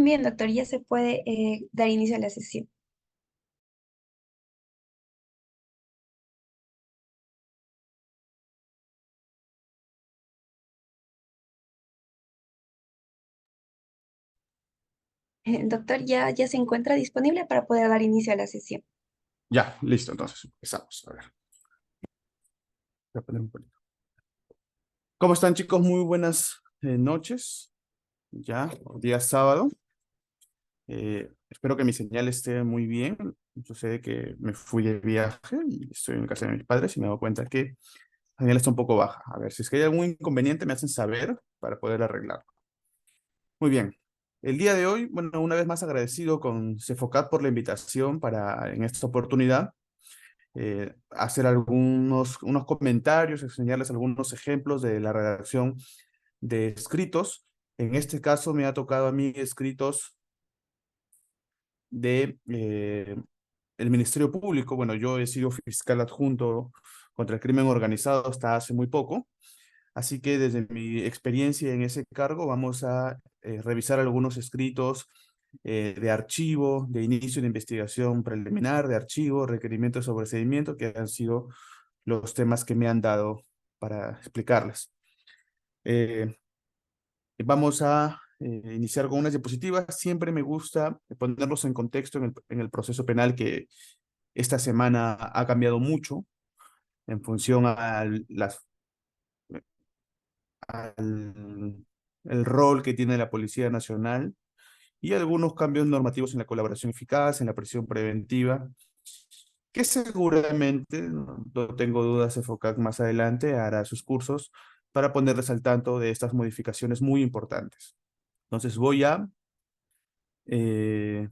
Bien, doctor, ya se puede dar inicio a la sesión. Doctor, ya se encuentra disponible para poder dar inicio a la sesión. Ya, listo, entonces empezamos. A ver, voy a poner un poquito. ¿Cómo están, chicos? Muy buenas noches. Ya, día sábado. Espero que mi señal esté muy bien. Sucede que me fui de viaje y estoy en casa de mis padres y me doy cuenta que la señal está un poco baja. A ver, si es que hay algún inconveniente, me hacen saber para poder arreglarlo. Muy bien. El día de hoy, bueno, una vez más agradecido con Cefocat por la invitación para, en esta oportunidad, hacer unos comentarios, enseñarles algunos ejemplos de la redacción de escritos. En este caso me ha tocado a mí escritos de el Ministerio Público. Bueno, yo he sido fiscal adjunto contra el crimen organizado hasta hace muy poco, así que desde mi experiencia en ese cargo vamos a revisar algunos escritos de archivo, de inicio de investigación preliminar, de archivo, requerimientos sobre procedimiento, que han sido los temas que me han dado para explicarles. Eh, Vamos a iniciar con unas diapositivas. Siempre me gusta ponerlos en contexto en el proceso penal que esta semana ha cambiado mucho en función al el rol que tiene la Policía Nacional y algunos cambios normativos en la colaboración eficaz, en la prisión preventiva, que seguramente, no tengo dudas, EFOCAC más adelante hará sus cursos para ponerles al tanto de estas modificaciones muy importantes. Entonces eh,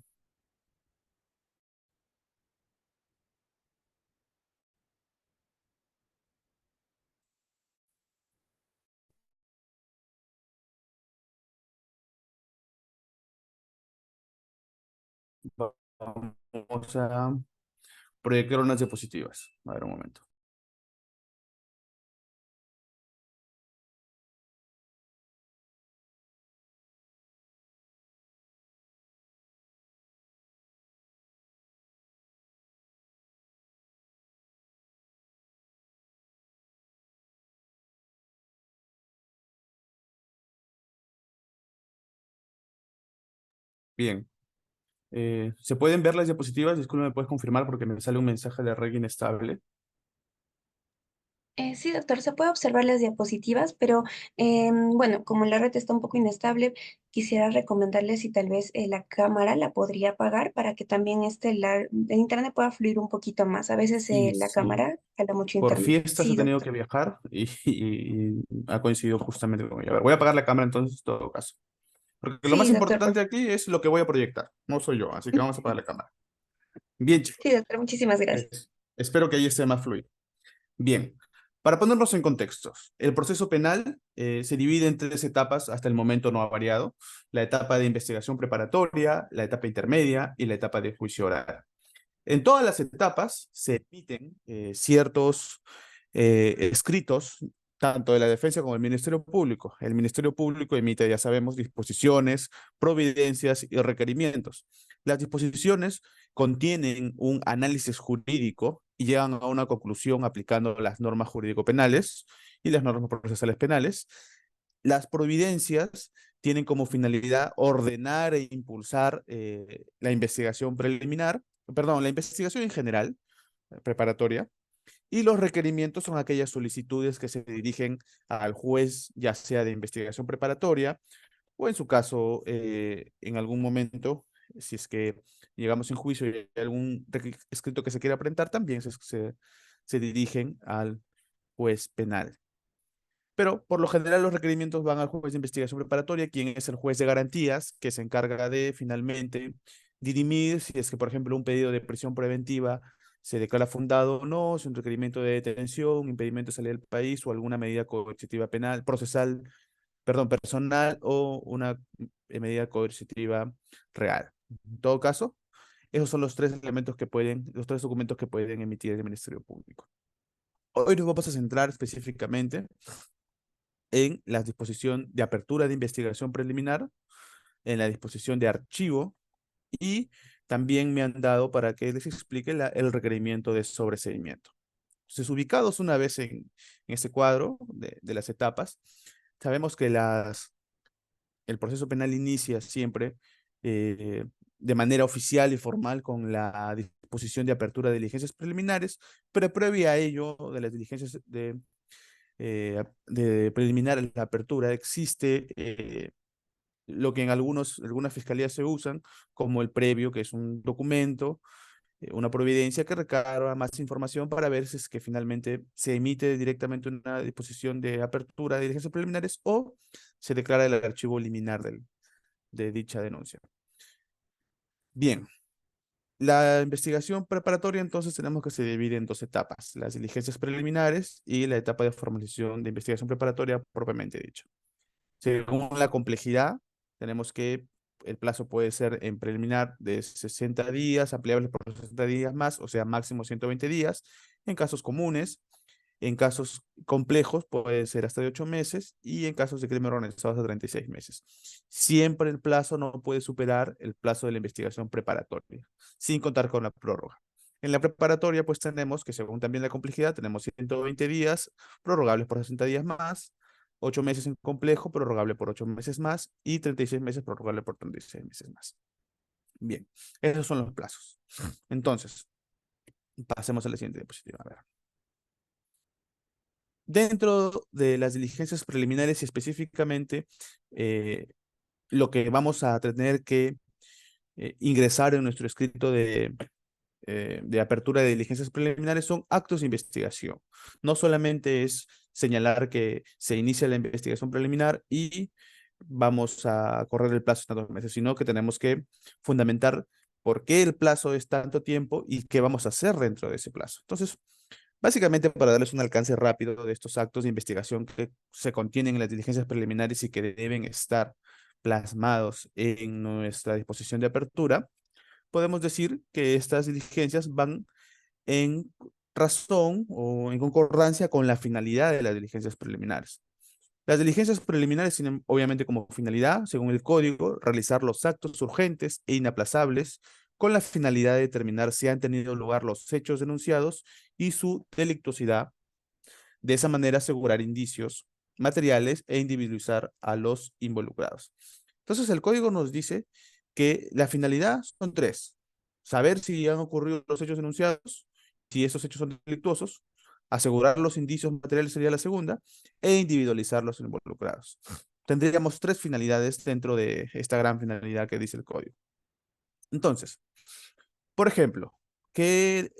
vamos a proyectar unas diapositivas. A ver un momento. Bien. ¿Se pueden ver las diapositivas? Disculpe, ¿me puedes confirmar porque me sale un mensaje de red inestable? Sí, doctor, se puede observar las diapositivas, pero bueno, como la red está un poco inestable, quisiera recomendarle si tal vez la cámara la podría apagar para que también el internet pueda fluir un poquito más. A veces Sí, la sí. cámara jala mucho Por internet. fiestas he Sí, tenido que doctor. viajar y ha coincidido justamente con ella. A ver, voy a apagar la cámara entonces, en todo caso. Porque lo más Sí, doctor, importante aquí es lo que voy a proyectar, no soy yo, así que vamos a apagar la cámara. Bien, Sí, chicos. doctor, muchísimas gracias. Espero que ahí esté más fluido. Bien, para ponerlos en contextos, el proceso penal se divide en tres etapas, hasta el momento no ha variado: la etapa de investigación preparatoria, la etapa intermedia y la etapa de juicio oral. En todas las etapas se emiten ciertos escritos, tanto de la defensa como del Ministerio Público. El Ministerio Público emite, ya sabemos, disposiciones, providencias y requerimientos. Las disposiciones contienen un análisis jurídico y llegan a una conclusión aplicando las normas jurídico-penales y las normas procesales penales. Las providencias tienen como finalidad ordenar e impulsar la investigación preliminar, perdón, la investigación en general, preparatoria, y los requerimientos son aquellas solicitudes que se dirigen al juez, ya sea de investigación preparatoria o en su caso, en algún momento, si es que llegamos en juicio y hay algún escrito que se quiera presentar, también se dirigen al juez penal. Pero por lo general los requerimientos van al juez de investigación preparatoria, quien es el juez de garantías, que se encarga de finalmente dirimir si es que, por ejemplo, un pedido de prisión preventiva se declara fundado o no, si un requerimiento de detención, impedimento de salir del país o alguna medida coercitiva penal, procesal, perdón, personal o una medida coercitiva real. En todo caso, esos son los tres elementos que pueden, los tres documentos que pueden emitir el Ministerio Público. Hoy nos vamos a centrar específicamente en la disposición de apertura de investigación preliminar, en la disposición de archivo y también me han dado para que les explique el requerimiento de sobreseimiento. Entonces, ubicados una vez en este cuadro de las etapas, sabemos que el proceso penal inicia siempre eh, de manera oficial y formal con la disposición de apertura de diligencias preliminares, pero previa a ello, de las diligencias de preliminar a la apertura, existe lo que en algunas fiscalías se usan como el previo, que es un documento, una providencia que recaba más información para ver si es que finalmente se emite directamente una disposición de apertura de diligencias preliminares o se declara el archivo liminar de dicha denuncia. Bien, la investigación preparatoria entonces tenemos que se divide en dos etapas, las diligencias preliminares y la etapa de formalización de investigación preparatoria propiamente dicha. Según la complejidad, tenemos que el plazo puede ser en preliminar de 60 días, ampliable por 60 días más, o sea, máximo 120 días. En casos comunes, en casos complejos puede ser hasta de 8 meses y en casos de crimen organizado hasta 36 meses. Siempre el plazo no puede superar el plazo de la investigación preparatoria, sin contar con la prórroga. En la preparatoria, pues tenemos que, según también la complejidad, tenemos 120 días prorrogables por 60 días más, 8 meses en complejo, prorrogable por 8 meses más, y 36 meses prorrogable por 36 meses más. Bien, esos son los plazos. Entonces, pasemos a la siguiente diapositiva. A ver. Dentro de las diligencias preliminares y específicamente lo que vamos a tener que ingresar en nuestro escrito de apertura de diligencias preliminares son actos de investigación. No solamente es señalar que se inicia la investigación preliminar y vamos a correr el plazo de tantos meses, sino que tenemos que fundamentar por qué el plazo es tanto tiempo y qué vamos a hacer dentro de ese plazo. Entonces, básicamente para darles un alcance rápido de estos actos de investigación que se contienen en las diligencias preliminares y que deben estar plasmados en nuestra disposición de apertura, podemos decir que estas diligencias van en razón o en concordancia con la finalidad de las diligencias preliminares. Las diligencias preliminares tienen obviamente como finalidad, según el código, realizar los actos urgentes e inaplazables con la finalidad de determinar si han tenido lugar los hechos denunciados y su delictuosidad. De esa manera asegurar indicios materiales e individualizar a los involucrados. Entonces el código nos dice que la finalidad son tres: saber si han ocurrido los hechos denunciados, si esos hechos son delictuosos, asegurar los indicios materiales sería la segunda, e individualizar los involucrados. Tendríamos tres finalidades dentro de esta gran finalidad que dice el código. Entonces, por ejemplo, ¿qué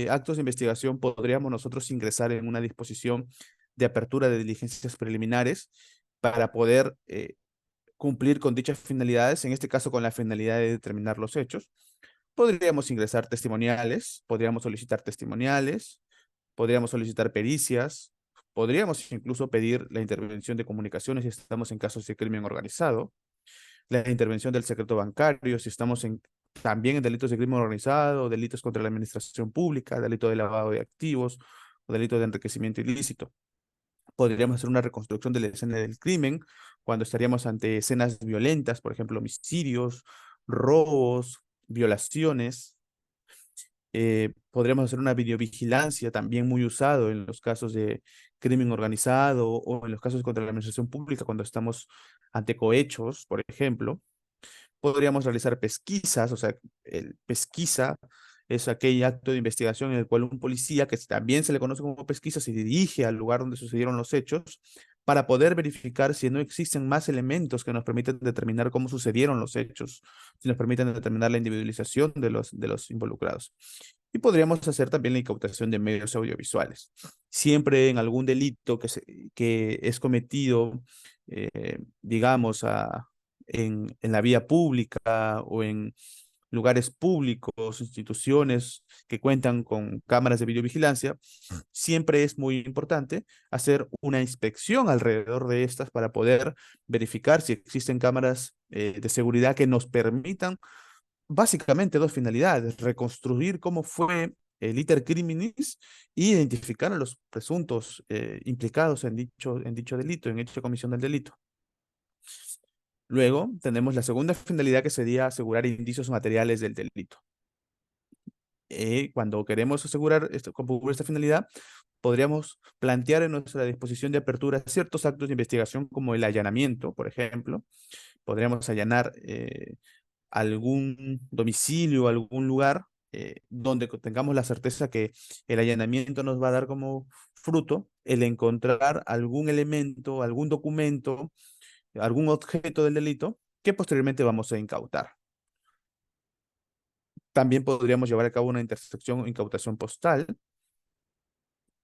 actos de investigación podríamos nosotros ingresar en una disposición de apertura de diligencias preliminares para poder cumplir con dichas finalidades, en este caso con la finalidad de determinar los hechos? Podríamos ingresar testimoniales, podríamos solicitar testimoniales, podríamos solicitar pericias, podríamos incluso pedir la intervención de comunicaciones si estamos en casos de crimen organizado, la intervención del secreto bancario si estamos también en delitos de crimen organizado, delitos contra la administración pública, delito de lavado de activos o delito de enriquecimiento ilícito. Podríamos hacer una reconstrucción de la escena del crimen cuando estaríamos ante escenas violentas, por ejemplo, homicidios, robos, violaciones. Podríamos hacer una videovigilancia, también muy usado en los casos de crimen organizado o en los casos contra la administración pública cuando estamos ante cohechos, por ejemplo. Podríamos realizar pesquisas, o sea, el pesquisa es aquel acto de investigación en el cual un policía, que también se le conoce como pesquisa, se dirige al lugar donde sucedieron los hechos para poder verificar si no existen más elementos que nos permiten determinar cómo sucedieron los hechos, si nos permiten determinar la individualización de los involucrados. Y podríamos hacer también la incautación de medios audiovisuales. Siempre en algún delito que es cometido, digamos, en la vía pública o en lugares públicos, instituciones que cuentan con cámaras de videovigilancia, siempre es muy importante hacer una inspección alrededor de estas para poder verificar si existen cámaras de seguridad que nos permitan básicamente dos finalidades: reconstruir cómo fue el iter criminis y identificar a los presuntos implicados en dicho delito, en dicha comisión del delito. Luego tenemos la segunda finalidad, que sería asegurar indicios materiales del delito. Cuando queremos asegurar cumplir esta finalidad, podríamos plantear en nuestra disposición de apertura ciertos actos de investigación como el allanamiento, por ejemplo. Podríamos allanar algún domicilio, algún lugar donde tengamos la certeza que el allanamiento nos va a dar como fruto el encontrar algún elemento, algún documento, algún objeto del delito que posteriormente vamos a incautar. También podríamos llevar a cabo una intersección o incautación postal,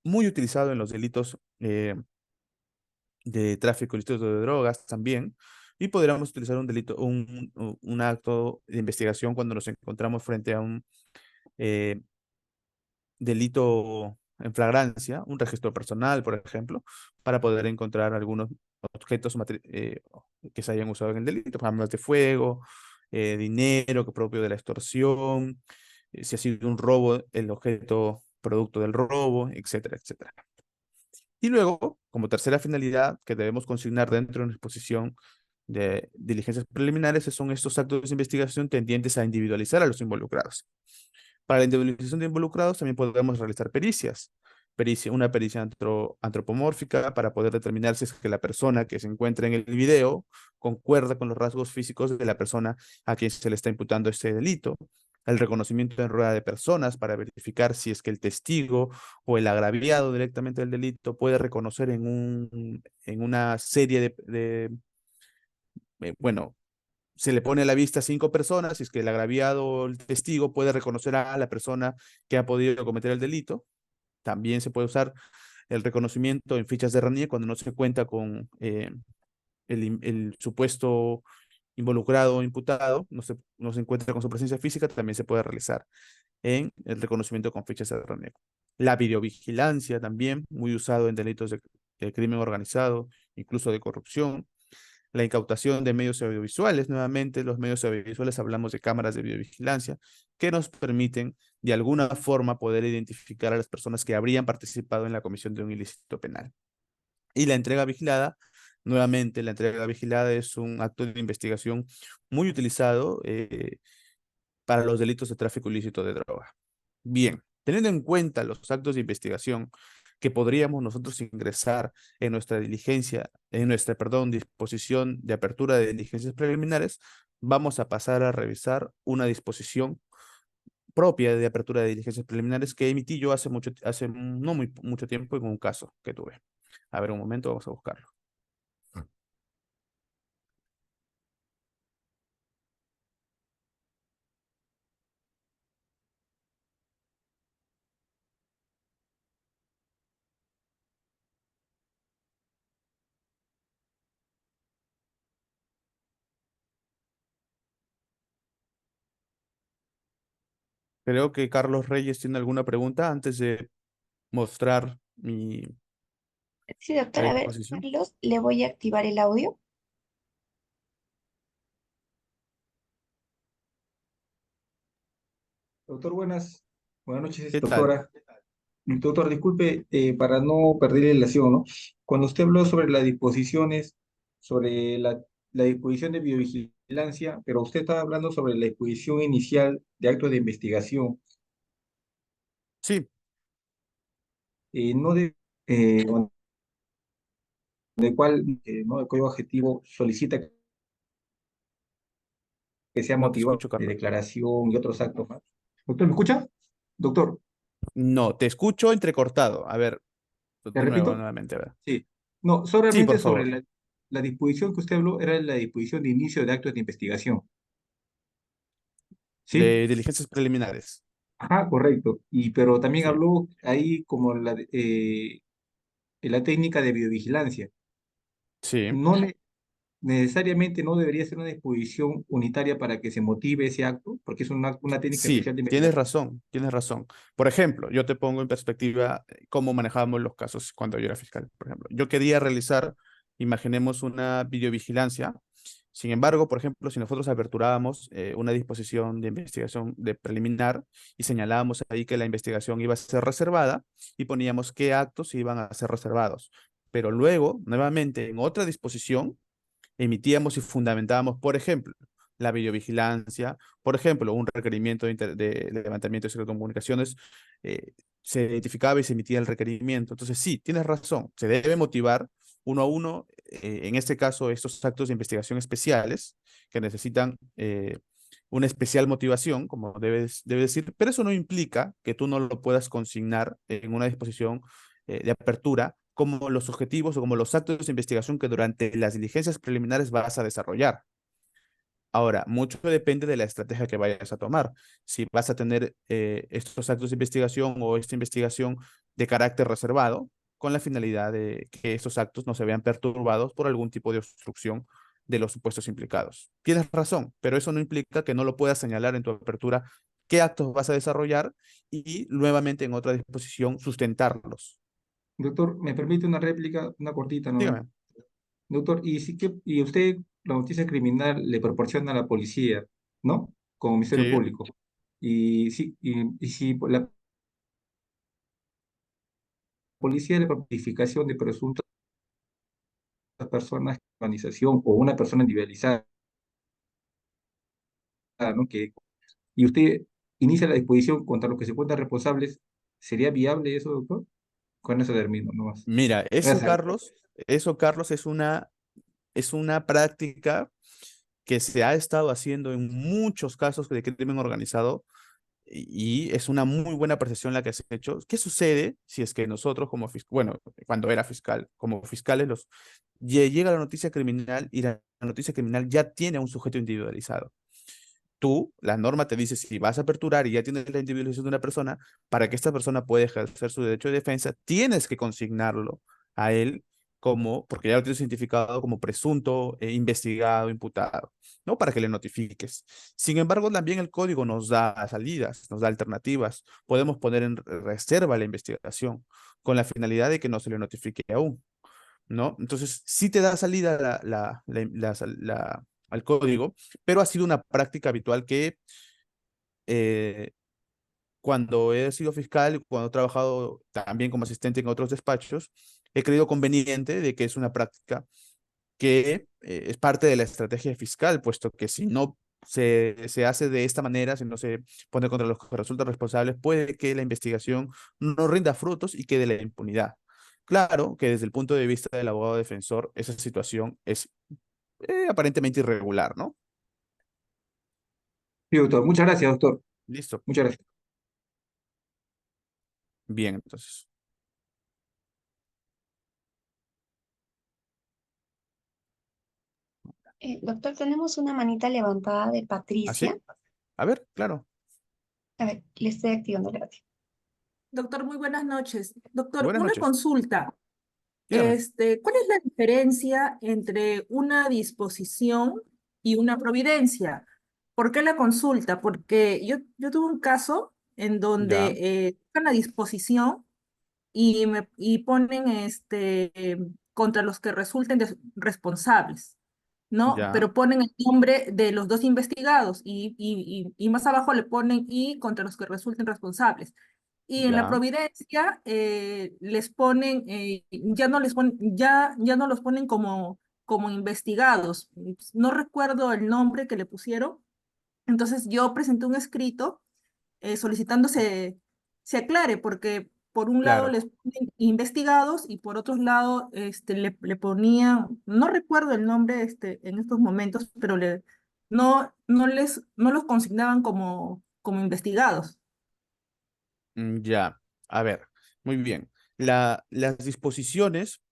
muy utilizado en los delitos de tráfico ilícito de drogas también, y podríamos utilizar un delito, un acto de investigación cuando nos encontramos frente a un eh, delito en flagrancia, un registro personal, por ejemplo, para poder encontrar algunos objetos que se hayan usado en el delito, armas de fuego, dinero que propio de la extorsión, si ha sido un robo, el objeto producto del robo, etcétera, etcétera. Y luego, como tercera finalidad que debemos consignar dentro de una exposición de diligencias preliminares, son estos actos de investigación tendientes a individualizar a los involucrados. Para la individualización de involucrados también podemos realizar pericias. Una pericia antropomórfica para poder determinar si es que la persona que se encuentra en el video concuerda con los rasgos físicos de la persona a quien se le está imputando este delito. El reconocimiento en rueda de personas para verificar si es que el testigo o el agraviado directamente del delito puede reconocer en una serie bueno, se le pone a la vista 5 personas, si es que el agraviado o el testigo puede reconocer a la persona que ha podido cometer el delito. También se puede usar el reconocimiento en fichas de RANIE cuando no se cuenta con el supuesto involucrado o imputado, no se encuentra con su presencia física, también se puede realizar en el reconocimiento con fichas de RANIE. La videovigilancia también, muy usado en delitos de crimen organizado, incluso de corrupción. La incautación de medios audiovisuales, nuevamente los medios audiovisuales, hablamos de cámaras de videovigilancia que nos permiten de alguna forma poder identificar a las personas que habrían participado en la comisión de un ilícito penal. Y la entrega vigilada, nuevamente la entrega vigilada es un acto de investigación muy utilizado para los delitos de tráfico ilícito de droga. Bien, teniendo en cuenta los actos de investigación que podríamos nosotros ingresar en nuestra diligencia, en nuestra, perdón, disposición de apertura de diligencias preliminares, vamos a pasar a revisar una disposición propia de apertura de diligencias preliminares que emití yo hace no muy mucho tiempo en un caso que tuve. A ver, un momento, vamos a buscarlo. Creo que Carlos Reyes tiene alguna pregunta antes de mostrar Sí, doctor, la a ver, disposición. Carlos, le voy a activar el audio. Doctor, buenas noches, ¿Qué tal? doctora. Doctor, disculpe, para no perder la relación, ¿no? Cuando usted habló sobre las disposiciones, sobre la disposición de biovigilancia, pero usted estaba hablando sobre la disposición inicial de actos de investigación, Sí, no de, bueno, de cuál, ¿no? El código objetivo solicita que sea no te motivado escucho, de Carlos. declaración y otros actos más. Doctor, ¿me escucha? Doctor, No, te escucho entrecortado. A ver, ¿le de nuevo, repito? nuevamente, a ver. Sí. No, Sí, solamente por sobre favor. la disposición que usted habló era la disposición de inicio de actos de investigación. ¿Sí? De diligencias preliminares. Ajá, correcto. Pero también Sí, habló ahí como la técnica de biovigilancia. sí, No necesariamente no debería ser una disposición unitaria para que se motive ese acto, porque es una técnica sí, especial de tienes investigación. razón, tienes razón. Por ejemplo, yo te pongo en perspectiva cómo manejábamos los casos cuando yo era fiscal. Por ejemplo, yo quería realizar, imaginemos, una videovigilancia. Sin embargo, por ejemplo, si nosotros aperturábamos una disposición de investigación de preliminar y señalábamos ahí que la investigación iba a ser reservada y poníamos qué actos iban a ser reservados. Pero luego, nuevamente, en otra disposición, emitíamos y fundamentábamos, por ejemplo, la videovigilancia, por ejemplo, un requerimiento de levantamiento de secreto de comunicaciones, se identificaba y se emitía el requerimiento. Entonces, sí, tienes razón, se debe motivar uno a uno, en este caso, estos actos de investigación especiales que necesitan una especial motivación, como debe decir, pero eso no implica que tú no lo puedas consignar en una disposición de apertura como los objetivos o como los actos de investigación que durante las diligencias preliminares vas a desarrollar. Ahora, mucho depende de la estrategia que vayas a tomar. Si vas a tener estos actos de investigación o esta investigación de carácter reservado, con la finalidad de que estos actos no se vean perturbados por algún tipo de obstrucción de los supuestos implicados. Tienes razón, pero eso no implica que no lo puedas señalar en tu apertura qué actos vas a desarrollar y nuevamente en otra disposición sustentarlos. Doctor, ¿me permite una réplica, una cortita nomás? Dígame. Doctor, y usted la noticia criminal le proporciona a la policía, ¿no? Como Ministerio Sí, Público. Y si la policía le notificación de presuntas personas, organización o una persona individualizada, ¿no? Y usted inicia la disposición contra los que se encuentran responsables, ¿sería viable eso, doctor? Con eso termino, nomás. mira, Gracias. eso, Carlos, es una práctica que se ha estado haciendo en muchos casos de crimen organizado y es una muy buena percepción la que has hecho. ¿Qué sucede si es que nosotros como bueno, cuando era fiscal, como fiscales, llega la noticia criminal y la noticia criminal ya tiene un sujeto individualizado? Tú, la norma te dice, si vas a aperturar y ya tienes la individualización de una persona, para que esta persona pueda ejercer su derecho de defensa, tienes que consignarlo a él como, porque ya lo tienes identificado como presunto, investigado, imputado, ¿no? Para que le notifiques. Sin embargo, también el código nos da salidas, nos da alternativas. Podemos poner en reserva la investigación con la finalidad de que no se le notifique aún, ¿no? Entonces, sí te da salida al código, pero ha sido una práctica habitual que eh, cuando he sido fiscal y cuando he trabajado también como asistente en otros despachos, he creído conveniente de que es una práctica que es parte de la estrategia fiscal, puesto que si no se hace de esta manera, si no se pone contra los que resultan responsables, puede que la investigación no rinda frutos y quede la impunidad. Claro que desde el punto de vista del abogado defensor, esa situación es aparentemente irregular, ¿no? Sí, doctor. Muchas gracias, doctor. Listo. Muchas gracias. Bien, entonces. Doctor, tenemos una manita levantada de ¿Así? Patricia. A ver, claro. A ver, le estoy activando el audio. Doctor, muy buenas noches. Doctor, Buenas una noches. consulta. Dígame. ¿Cuál es la diferencia entre una disposición y una providencia? ¿Por qué la consulta? Porque yo tuve un caso en Ya, donde una disposición y ponen contra los que resulten responsables, ¿no? ya, Pero ponen el nombre de los dos investigados y más abajo le ponen y contra los que resulten responsables. Y en la ya, Providencia les ponen, ya no les ponen, ya no los ponen como investigados. No recuerdo el nombre que le pusieron. Entonces yo presenté un escrito solicitando se aclare, porque por un lado claro. les ponen investigados y por otro lado le ponían, no recuerdo el nombre en estos momentos, pero no los consignaban como investigados. Ya. A ver, muy bien. Las disposiciones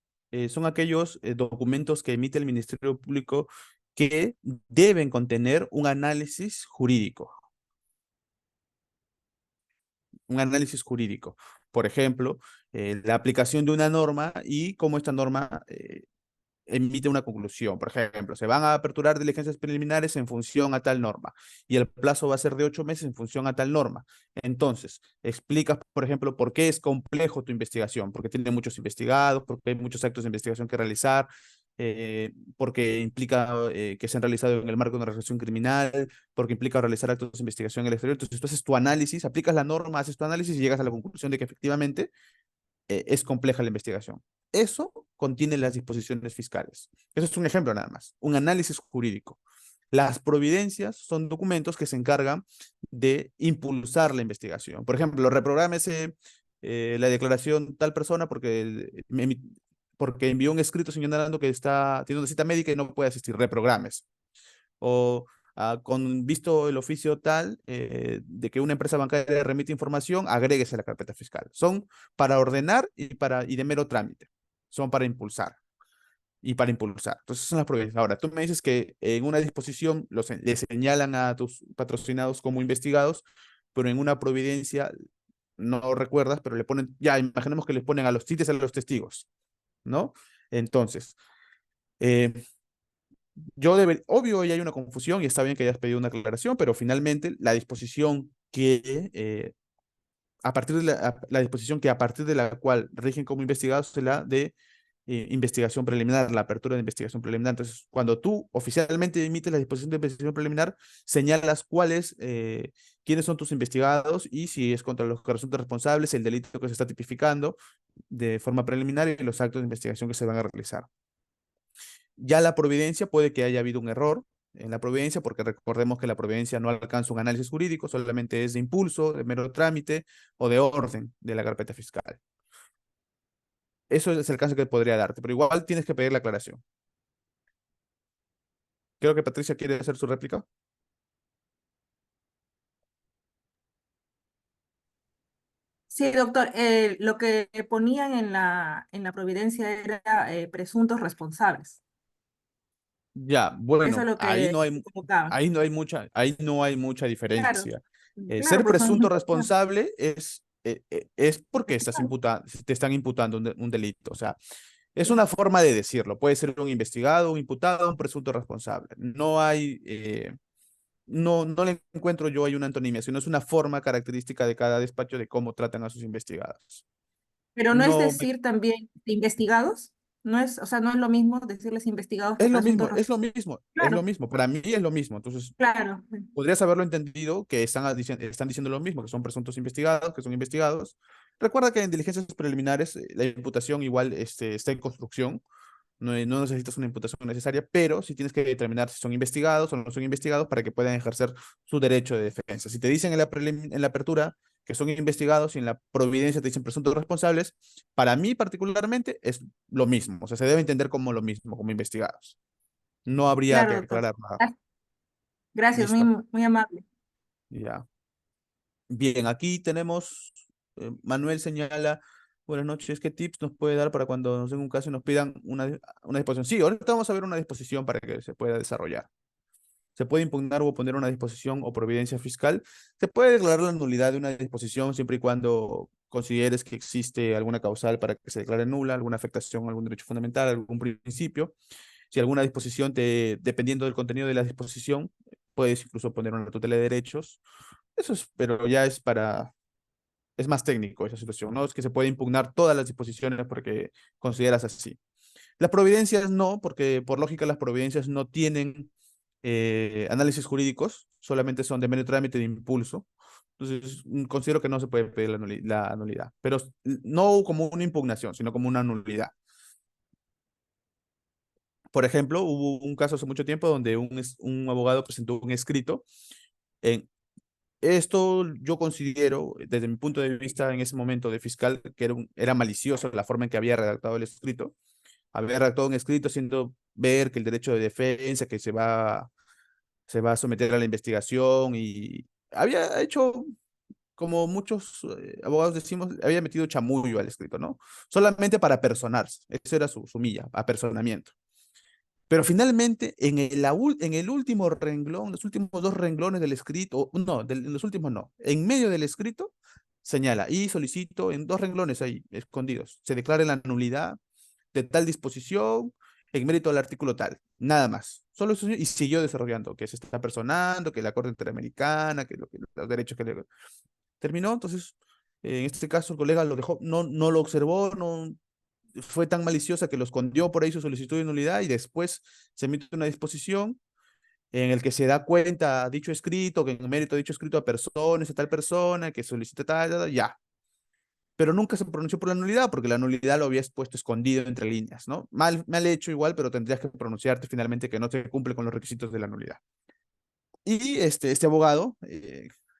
son aquellos documentos que emite el Ministerio Público que deben contener un análisis jurídico. Por ejemplo, la aplicación de una norma y cómo esta norma emite una conclusión. Por ejemplo, se van a aperturar diligencias preliminares en función a tal norma y el plazo va a ser de 8 meses en función a tal norma. Entonces, explicas, por ejemplo, por qué es complejo tu investigación, porque tiene muchos investigados, porque hay muchos actos de investigación que realizar, porque implica que se han realizado en el marco de una resolución criminal, porque implica realizar actos de investigación en el exterior. Entonces, tú haces tu análisis, aplicas la norma, haces tu análisis y llegas a la conclusión de que efectivamente es compleja la investigación. Eso contiene las disposiciones fiscales. Eso es un ejemplo nada más, un análisis jurídico. Las providencias son documentos que se encargan de impulsar la investigación. Por ejemplo, reprográmese la declaración tal persona porque envió un escrito señalando que tiene una cita médica y no puede asistir, reprogrames. O con visto el oficio tal de que una empresa bancaria remite información, agréguese a la carpeta fiscal. Son para ordenar y de mero trámite. Son para impulsar. Entonces son las providencias. Ahora, tú me dices que en una disposición le señalan a tus patrocinados como investigados, pero en una providencia no recuerdas, pero le ponen, ya imaginemos que le ponen a los cites a los testigos, ¿no? Entonces, eh, obvio, ya hay una confusión y está bien que hayas pedido una aclaración, pero finalmente la disposición la disposición que a partir de la cual rigen como investigados es la de investigación preliminar, la apertura de investigación preliminar. Entonces, cuando tú oficialmente emites la disposición de investigación preliminar, señalas quiénes son tus investigados y si es contra los que resultan responsables, el delito que se está tipificando de forma preliminar y los actos de investigación que se van a realizar. Ya la providencia puede que haya habido un error en la providencia, porque recordemos que la providencia no alcanza un análisis jurídico, solamente es de impulso, de mero trámite o de orden de la carpeta fiscal. Eso es el caso que podría darte, pero igual tienes que pedir la aclaración. Creo que Patricia quiere hacer su réplica. Sí, doctor, lo que ponían en la providencia era presuntos responsables. Ya, Eso es bueno, lo que colocaban. ahí no hay mucha Claro, diferencia. claro, Ser pues son presunto imputados. responsable es porque te están imputando un delito. O sea, es una forma de decirlo. Puede ser un investigado, un imputado, un presunto responsable. No le encuentro yo ahí una antonimia, sino es una forma característica de cada despacho de cómo tratan a sus investigados. Pero no es No, decir también investigados, no es, o sea, no es lo mismo decirles investigados que es lo presuntos mismo, es lo responsables. mismo, es lo Claro, mismo. Para mí es lo mismo. Entonces, claro. podrías haberlo entendido que están diciendo lo mismo, que son presuntos investigados, que son investigados. Recuerda que en diligencias preliminares la imputación igual está en construcción, no necesitas una imputación necesaria, pero sí tienes que determinar si son investigados o no son investigados para que puedan ejercer su derecho de defensa. Si te dicen en la apertura que son investigados y en la providencia te dicen presuntos responsables, para mí particularmente es lo mismo, o sea, se debe entender como lo mismo, como investigados. No habría que Claro, doctor. aclarar nada. Gracias, muy, Listo. muy amable. Ya. Bien, aquí tenemos, Manuel señala, buenas noches, ¿qué tips nos puede dar para cuando nos den un caso y nos pidan una disposición? Sí, ahorita vamos a ver una disposición para que se pueda desarrollar. Se puede impugnar o oponer una disposición o providencia fiscal. Se puede declarar la nulidad de una disposición siempre y cuando consideres que existe alguna causal para que se declare nula, alguna afectación a algún derecho fundamental, algún principio. Si alguna disposición, dependiendo del contenido de la disposición, puedes incluso poner una tutela de derechos. Pero ya es más técnico esa situación, ¿no? Es que se puede impugnar todas las disposiciones porque consideras así. Las providencias no, porque por lógica las providencias no tienen análisis jurídicos, solamente son de mero trámite de impulso. Entonces, considero que no se puede pedir la nulidad, pero no como una impugnación, sino como una nulidad. Por ejemplo, hubo un caso hace mucho tiempo donde un abogado presentó un escrito. En Esto yo considero, desde mi punto de vista en ese momento de fiscal, que era malicioso la forma en que había redactado el escrito. Había redactado un escrito haciendo ver que el derecho de defensa, que se va a someter a la investigación y había hecho, como muchos abogados decimos, había metido chamullo al escrito, ¿no? Solamente para personarse. Eso era su milla, apersonamiento. Pero finalmente, en el último renglón, los últimos dos renglones del escrito, no, en los últimos no, en medio del escrito, señala y solicito en dos renglones ahí, escondidos, se declare la nulidad de tal disposición en mérito al artículo tal, nada más. Solo eso y siguió desarrollando, que se está personando, que la Corte Interamericana, los derechos que le terminó. Entonces, en este caso, el colega lo dejó, no lo observó, no fue tan maliciosa que lo escondió por ahí su solicitud de nulidad y después se emite una disposición en el que se da cuenta dicho escrito, que en mérito de dicho escrito a personas, a tal persona, que solicita tal, ya. pero nunca se pronunció por la nulidad, porque la nulidad lo habías puesto escondido entre líneas, ¿no? Mal hecho igual, pero tendrías que pronunciarte finalmente que no se cumple con los requisitos de la nulidad. Y este abogado,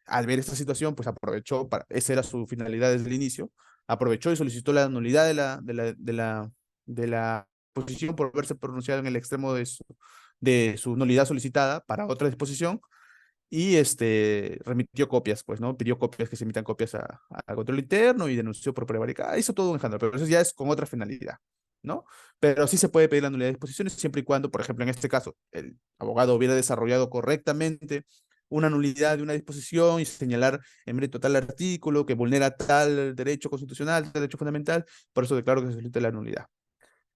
al ver esta situación, pues aprovechó, esa era su finalidad desde el inicio, aprovechó y solicitó la nulidad de la posición por haberse pronunciado en el extremo de su nulidad solicitada para otra disposición, y remitió copias, pues, ¿no? Pidió copias, que se emitan copias a control interno, y denunció por prevaricada. Hizo todo un escándalo, pero eso ya es con otra finalidad, ¿no? Pero sí se puede pedir la nulidad de disposiciones siempre y cuando, por ejemplo, en este caso, el abogado hubiera desarrollado correctamente una nulidad de una disposición y señalar en mérito tal artículo que vulnera tal derecho constitucional, tal derecho fundamental, por eso declaro que se solicita la nulidad.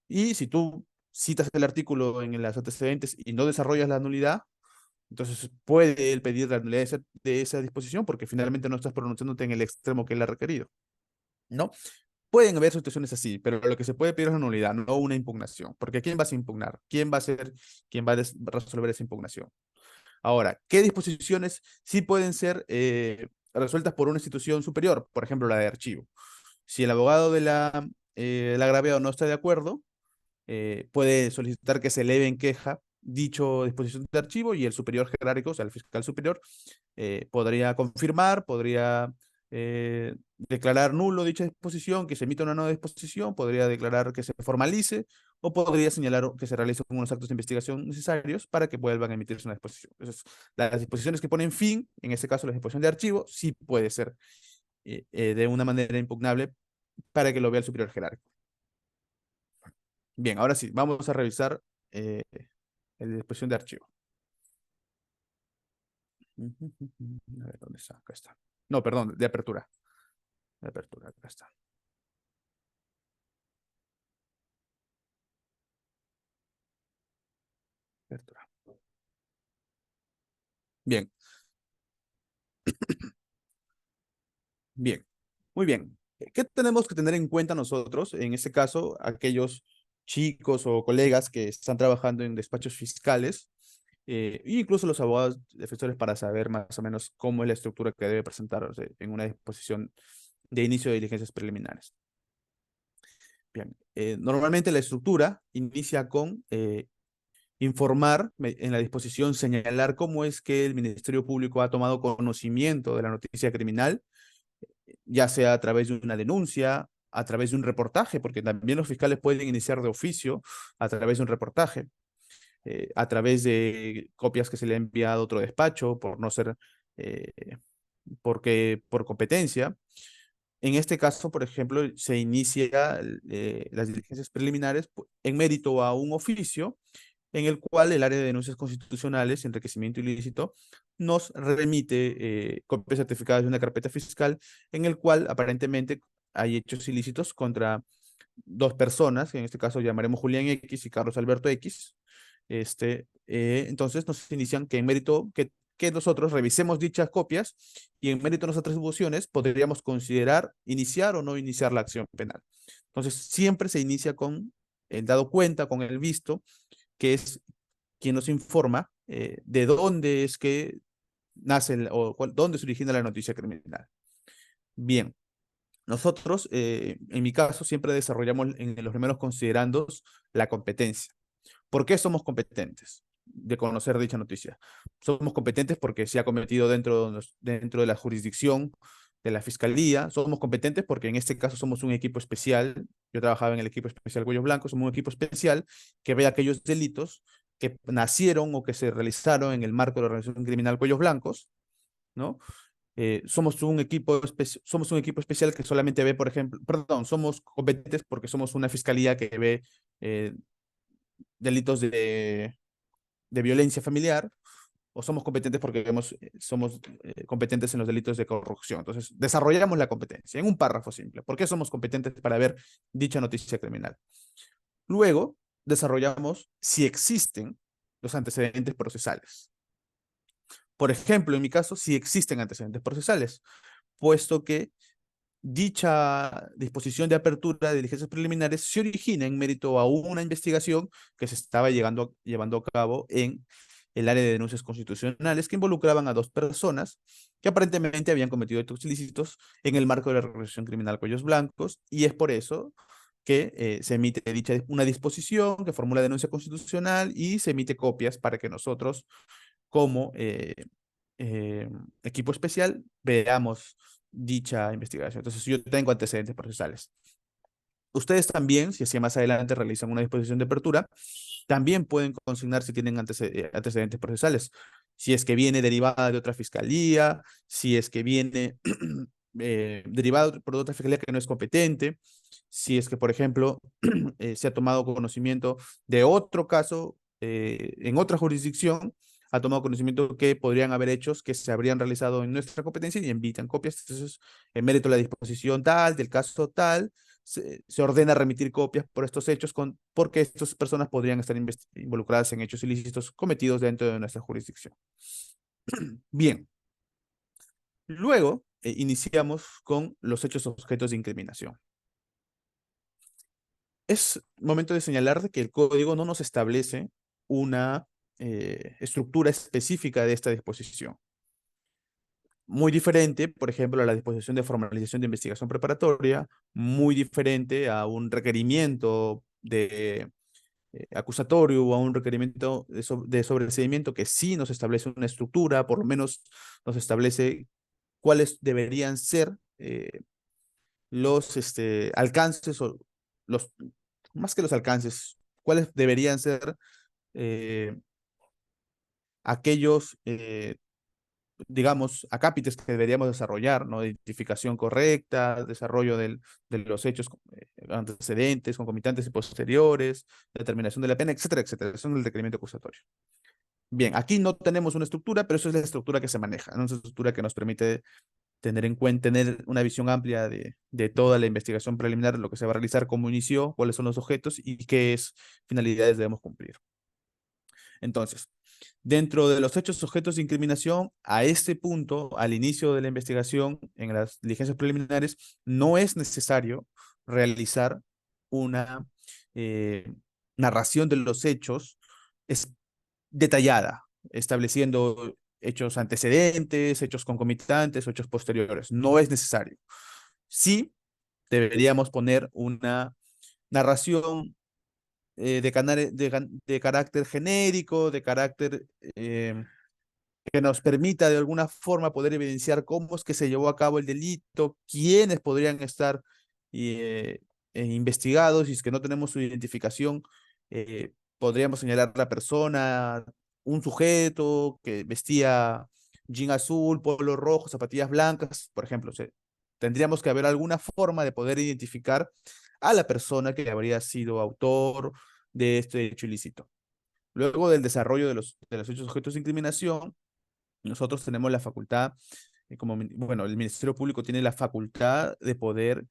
Y si tú citas el artículo en los antecedentes y no desarrollas la nulidad, entonces puede él pedir la nulidad de esa disposición, porque finalmente no estás pronunciándote en el extremo que él ha requerido, ¿no? Pueden haber situaciones así, pero lo que se puede pedir es la nulidad, no una impugnación, porque ¿quién vas a impugnar? ¿Quién va a ser quien va a resolver esa impugnación? Ahora, ¿qué disposiciones sí pueden ser resueltas por una institución superior? Por ejemplo, la de archivo. Si el abogado del agraviado no está de acuerdo, puede solicitar que se eleve en queja dicho disposición de archivo, y el superior jerárquico, o sea, el fiscal superior, podría confirmar, podría declarar nulo dicha disposición, que se emita una nueva disposición, podría declarar que se formalice, o podría señalar que se realicen unos actos de investigación necesarios para que vuelvan a emitirse una disposición. Entonces, las disposiciones que ponen fin, en este caso la disposición de archivo, sí puede ser de una manera impugnable para que lo vea el superior jerárquico. Bien, ahora sí, vamos a revisar la disposición de archivo. A ver, ¿dónde está? Acá está. No, perdón, de apertura. De apertura, acá está. Apertura. Bien, bien, muy bien. ¿Qué tenemos que tener en cuenta nosotros, en este caso, aquellos chicos o colegas que están trabajando en despachos fiscales, e incluso los abogados defensores, para saber más o menos cómo es la estructura que debe presentarse en una disposición de inicio de diligencias preliminares? Bien, normalmente la estructura inicia con informar en la disposición, señalar cómo es que el Ministerio Público ha tomado conocimiento de la noticia criminal, ya sea a través de una denuncia, a través de un reportaje, porque también los fiscales pueden iniciar de oficio a través de un reportaje, a través de copias que se le ha enviado a otro despacho por no ser, eh, porque por competencia. En este caso, por ejemplo, se inicia las diligencias preliminares en mérito a un oficio en el cual el área de denuncias constitucionales y enriquecimiento ilícito nos remite copias certificadas de una carpeta fiscal en el cual aparentemente hay hechos ilícitos contra dos personas, que en este caso llamaremos Julián X y Carlos Alberto X. Entonces nos inician que en mérito que nosotros revisemos dichas copias, y en mérito de nuestras atribuciones podríamos considerar iniciar o no iniciar la acción penal. Entonces siempre se inicia con el dado cuenta, con el visto, que es quien nos informa de dónde es que nace dónde se origina la noticia criminal. Bien, nosotros, en mi caso, siempre desarrollamos en los primeros considerandos la competencia. ¿Por qué somos competentes de conocer dicha noticia? Somos competentes porque se ha cometido dentro de la jurisdicción de la Fiscalía. Somos competentes porque en este caso somos un equipo especial. Yo trabajaba en el equipo especial Cuellos Blancos. Somos un equipo especial que ve aquellos delitos que nacieron o que se realizaron en el marco de la organización criminal Cuellos Blancos, ¿no? Somos un equipo especial que solamente ve, por ejemplo, perdón, somos competentes porque somos una fiscalía que ve delitos de violencia familiar, o somos competentes porque somos competentes en los delitos de corrupción. Entonces, desarrollamos la competencia en un párrafo simple. ¿Por qué somos competentes para ver dicha noticia criminal? Luego, desarrollamos si existen los antecedentes procesales. Por ejemplo, en mi caso, si existen antecedentes procesales, puesto que dicha disposición de apertura de diligencias preliminares se origina en mérito a una investigación que se estaba llevando a cabo en el área de denuncias constitucionales que involucraban a 2 personas que aparentemente habían cometido actos ilícitos en el marco de la organización criminal Cuellos Blancos, y es por eso que se emite una disposición que formula denuncia constitucional y se emite copias para que nosotros, como eh, equipo especial, veamos dicha investigación. Entonces, yo tengo antecedentes procesales. Ustedes también, si así más adelante realizan una disposición de apertura, también pueden consignar si tienen antecedentes procesales. Si es que viene derivada de otra fiscalía, si es que viene derivado por otra fiscalía que no es competente, si es que, por ejemplo, se ha tomado conocimiento de otro caso en otra jurisdicción, ha tomado conocimiento que podrían haber hechos que se habrían realizado en nuestra competencia y envían copias. Entonces, en mérito de la disposición tal, del caso tal, se ordena remitir copias por estos hechos porque estas personas podrían estar involucradas en hechos ilícitos cometidos dentro de nuestra jurisdicción. Bien, luego iniciamos con los hechos objetos de incriminación. Es momento de señalar que el código no nos establece una estructura específica de esta disposición. Muy diferente, por ejemplo, a la disposición de formalización de investigación preparatoria, muy diferente a un requerimiento de acusatorio o a un requerimiento de sobreseimiento que sí nos establece una estructura, por lo menos nos establece cuáles deberían ser los alcances o los, más que los alcances, cuáles deberían ser eh, aquellos digamos, acápites que deberíamos desarrollar, ¿no? Identificación correcta, desarrollo de los hechos antecedentes, concomitantes y posteriores, determinación de la pena, etcétera, etcétera. Eso es el requerimiento acusatorio. Bien, aquí no tenemos una estructura, pero eso es la estructura que se maneja, ¿no? Es una estructura que nos permite tener en cuenta, tener una visión amplia de toda la investigación preliminar, lo que se va a realizar, cómo inició, cuáles son los objetos y qué finalidades debemos cumplir. Entonces, dentro de los hechos sujetos de incriminación, a este punto, al inicio de la investigación, en las diligencias preliminares, no es necesario realizar una narración de los hechos detallada, estableciendo hechos antecedentes, hechos concomitantes, hechos posteriores. No es necesario. Sí, deberíamos poner una narración de carácter genérico, de carácter que nos permita de alguna forma poder evidenciar cómo es que se llevó a cabo el delito, quiénes podrían estar investigados, y si es que no tenemos su identificación, podríamos señalar la persona, un sujeto que vestía jean azul, polo rojo, zapatillas blancas, por ejemplo. Tendríamos que haber alguna forma de poder identificar a la persona que habría sido autor de este hecho ilícito. Luego del desarrollo de los hechos sujetos de incriminación, nosotros tenemos la facultad, bueno, el Ministerio Público tiene la facultad de poder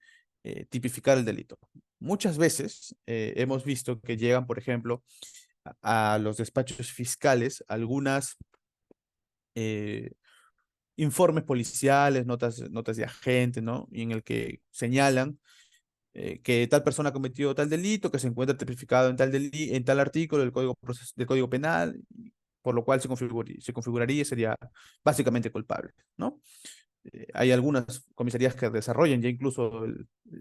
tipificar el delito. Muchas veces hemos visto que llegan, por ejemplo, a los despachos fiscales algunas informes policiales, notas de agente, ¿no? Y en el que señalan que tal persona cometió tal delito, que se encuentra tipificado en tal artículo del Código Penal, por lo cual se configuraría y sería básicamente culpable, ¿no? Hay algunas comisarías que desarrollan ya incluso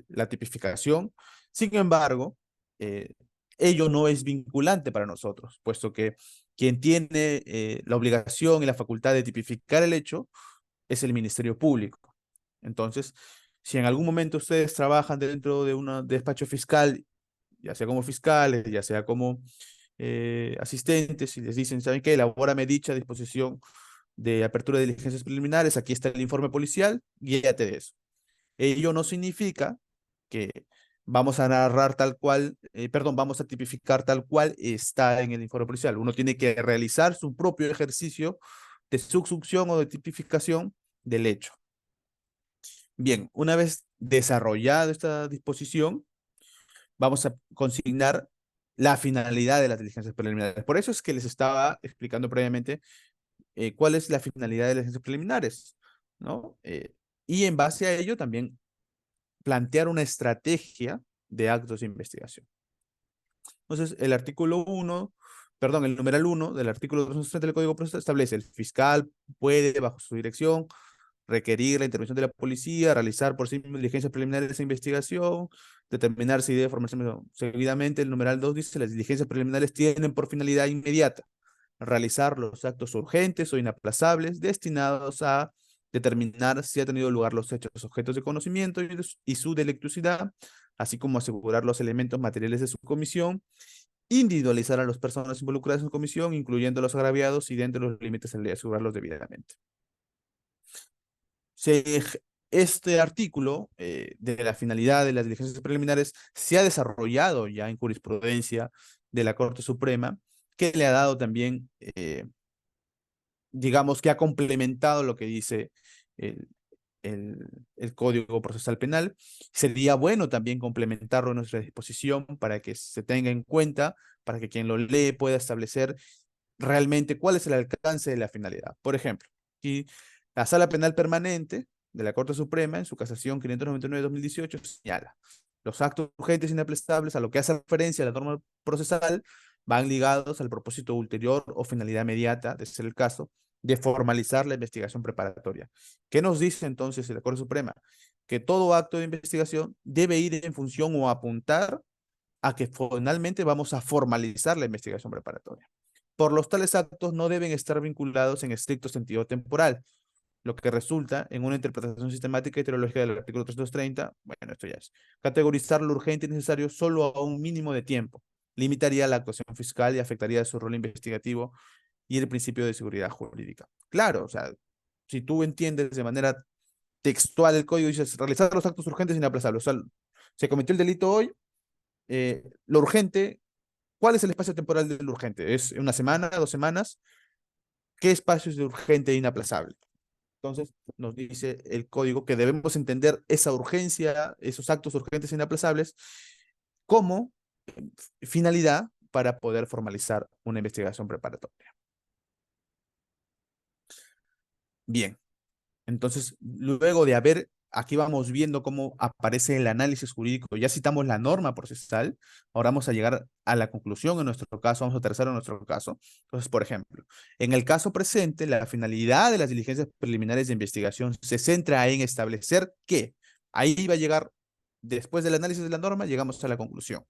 la tipificación. Sin embargo, eh, ello no es vinculante para nosotros, puesto que quien tiene la obligación y la facultad de tipificar el hecho es el Ministerio Público. Entonces, si en algún momento ustedes trabajan dentro de un despacho fiscal, ya sea como fiscales, ya sea como asistentes, y les dicen, ¿saben qué? Elabórame dicha disposición de apertura de diligencias preliminares, aquí está el informe policial, guíate de eso. Ello no significa que vamos a narrar tal cual, perdón, vamos a tipificar tal cual está en el informe policial. Uno tiene que realizar su propio ejercicio de subsunción o de tipificación del hecho. Bien, una vez desarrollada esta disposición, vamos a consignar la finalidad de las diligencias preliminares. Por eso es que les estaba explicando previamente cuál es la finalidad de las diligencias preliminares, ¿no? Y en base a ello también plantear una estrategia de actos de investigación. Entonces, el artículo 1 perdón, el numeral 1 del artículo 230 del Código Procesal establece: el fiscal puede, bajo su dirección, requerir la intervención de la policía, realizar por sí mismo diligencias preliminares de esa investigación, determinar si debe formarse seguidamente. El numeral 2 dice: las diligencias preliminares tienen por finalidad inmediata realizar los actos urgentes o inaplazables destinados a determinar si ha tenido lugar los hechos objetos de conocimiento y su delictuosidad, así como asegurar los elementos materiales de su comisión, individualizar a las personas involucradas en su comisión, incluyendo los agraviados y dentro de los límites de la ley, asegurarlos debidamente. Este artículo de la finalidad de las diligencias preliminares se ha desarrollado ya en jurisprudencia de la Corte Suprema, que le ha dado también, digamos, que ha complementado lo que dice el, el Código Procesal Penal. Sería bueno también complementarlo en nuestra disposición para que se tenga en cuenta, para que quien lo lee pueda establecer realmente cuál es el alcance de la finalidad. Por ejemplo, aquí la Sala Penal Permanente de la Corte Suprema, en su casación 599-2018, señala: los actos urgentes e inaplazables a lo que hace referencia a la norma procesal van ligados al propósito ulterior o finalidad inmediata, de ser el caso, de formalizar la investigación preparatoria. ¿Qué nos dice entonces la Corte Suprema? Que todo acto de investigación debe ir en función o apuntar a que finalmente vamos a formalizar la investigación preparatoria. Por los tales actos no deben estar vinculados en estricto sentido temporal, lo que resulta en una interpretación sistemática y teológica del artículo 330. Bueno, esto ya es categorizar lo urgente y necesario solo a un mínimo de tiempo. Limitaría la actuación fiscal y afectaría su rol investigativo y el principio de seguridad jurídica. Claro, o sea, si tú entiendes de manera textual el código, dices realizar los actos urgentes e inaplazables. O sea, se cometió el delito hoy, lo urgente, ¿cuál es el espacio temporal del urgente? ¿Es una semana, 2 semanas? ¿Qué espacio es de urgente e inaplazable? Entonces, nos dice el código que debemos entender esa urgencia, esos actos urgentes e inaplazables, como finalidad para poder formalizar una investigación preparatoria. Bien, entonces, luego de haber, aquí vamos viendo cómo aparece el análisis jurídico, ya citamos la norma procesal, ahora vamos a llegar a la conclusión en nuestro caso, vamos a aterrizar en nuestro caso. Entonces, por ejemplo, en el caso presente, la finalidad de las diligencias preliminares de investigación se centra en establecer que, ahí va a llegar, después del análisis de la norma, llegamos a la conclusión.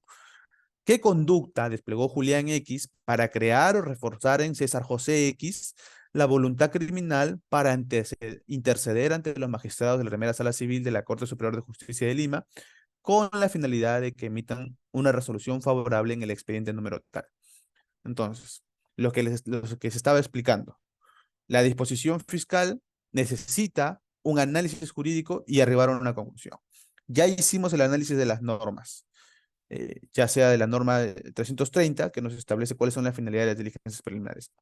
¿Qué conducta desplegó Julián X para crear o reforzar en César José X la voluntad criminal para interceder ante los magistrados de la primera Sala Civil de la Corte Superior de Justicia de Lima con la finalidad de que emitan una resolución favorable en el expediente número tal? Entonces, lo que se estaba explicando, la disposición fiscal necesita un análisis jurídico y arribar a una conclusión. Ya hicimos el análisis de las normas, ya sea de la norma 330, que nos establece cuáles son las finalidades de las diligencias preliminares.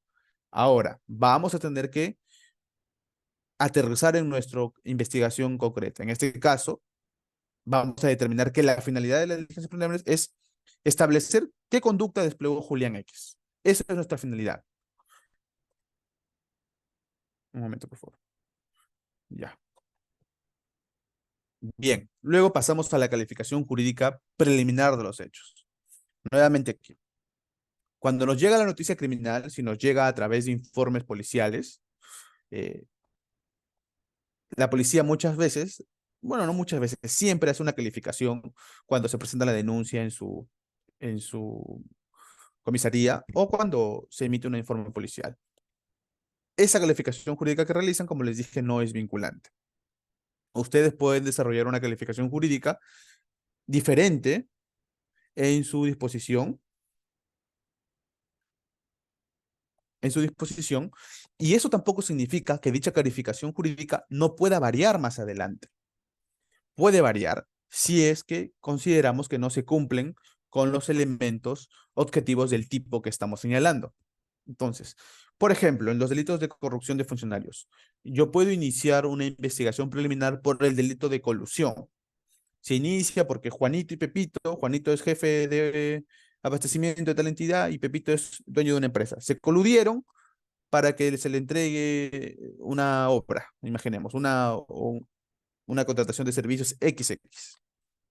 Ahora, vamos a tener que aterrizar en nuestra investigación concreta. En este caso, vamos a determinar que la finalidad de las diligencias preliminares es establecer qué conducta desplegó Julián X. Esa es nuestra finalidad. Un momento, por favor. Ya. Bien, luego pasamos a la calificación jurídica preliminar de los hechos. Nuevamente aquí. Cuando nos llega la noticia criminal, si nos llega a través de informes policiales, eh, la policía muchas veces, bueno, no muchas veces, siempre hace una calificación cuando se presenta la denuncia en su comisaría o cuando se emite un informe policial. Esa calificación jurídica que realizan, como les dije, no es vinculante. Ustedes pueden desarrollar una calificación jurídica diferente en su disposición, y eso tampoco significa que dicha calificación jurídica no pueda variar más adelante. Puede variar si es que consideramos que no se cumplen con los elementos objetivos del tipo que estamos señalando. Entonces, por ejemplo, en los delitos de corrupción de funcionarios, yo puedo iniciar una investigación preliminar por el delito de colusión. Se inicia porque Juanito y Pepito, Juanito es jefe de abastecimiento de tal entidad y Pepito es dueño de una empresa. Se coludieron para que se le entregue una obra, imaginemos, una contratación de servicios XX.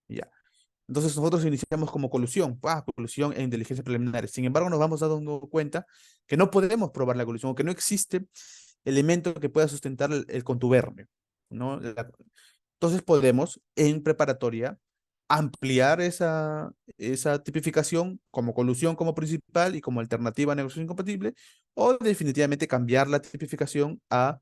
Ya. Entonces nosotros iniciamos como colusión, colusión e inteligencia preliminares. Sin embargo, nos vamos dando cuenta que no podemos probar la colusión, o que no existe elemento que pueda sustentar el contubernio, ¿no? Entonces podemos en preparatoria ampliar esa tipificación como colusión como principal y como alternativa a negociación incompatible, o definitivamente cambiar la tipificación a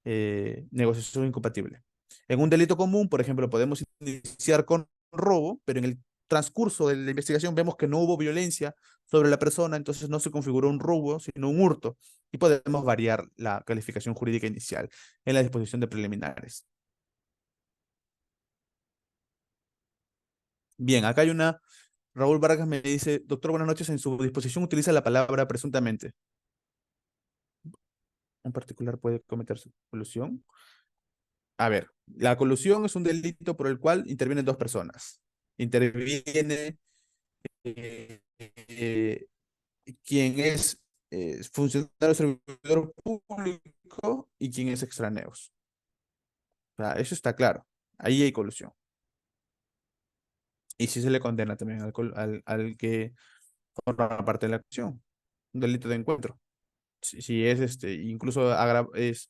negociación incompatible. En un delito común, por ejemplo, podemos iniciar con robo, pero en el transcurso de la investigación vemos que no hubo violencia sobre la persona, entonces no se configuró un robo, sino un hurto, y podemos variar la calificación jurídica inicial en la disposición de preliminares. Bien, acá hay una, Raúl Vargas me dice, doctor, buenas noches, en su disposición utiliza la palabra presuntamente. ¿Un particular puede cometer su colusión? A ver, la colusión es un delito por el cual intervienen dos personas. Interviene eh, quien es funcionario servidor público y quien es extraneos. O sea, eso está claro. Ahí hay colusión. Y sí se le condena también al que forma parte de la acción. Un delito de encuentro. Si es incluso es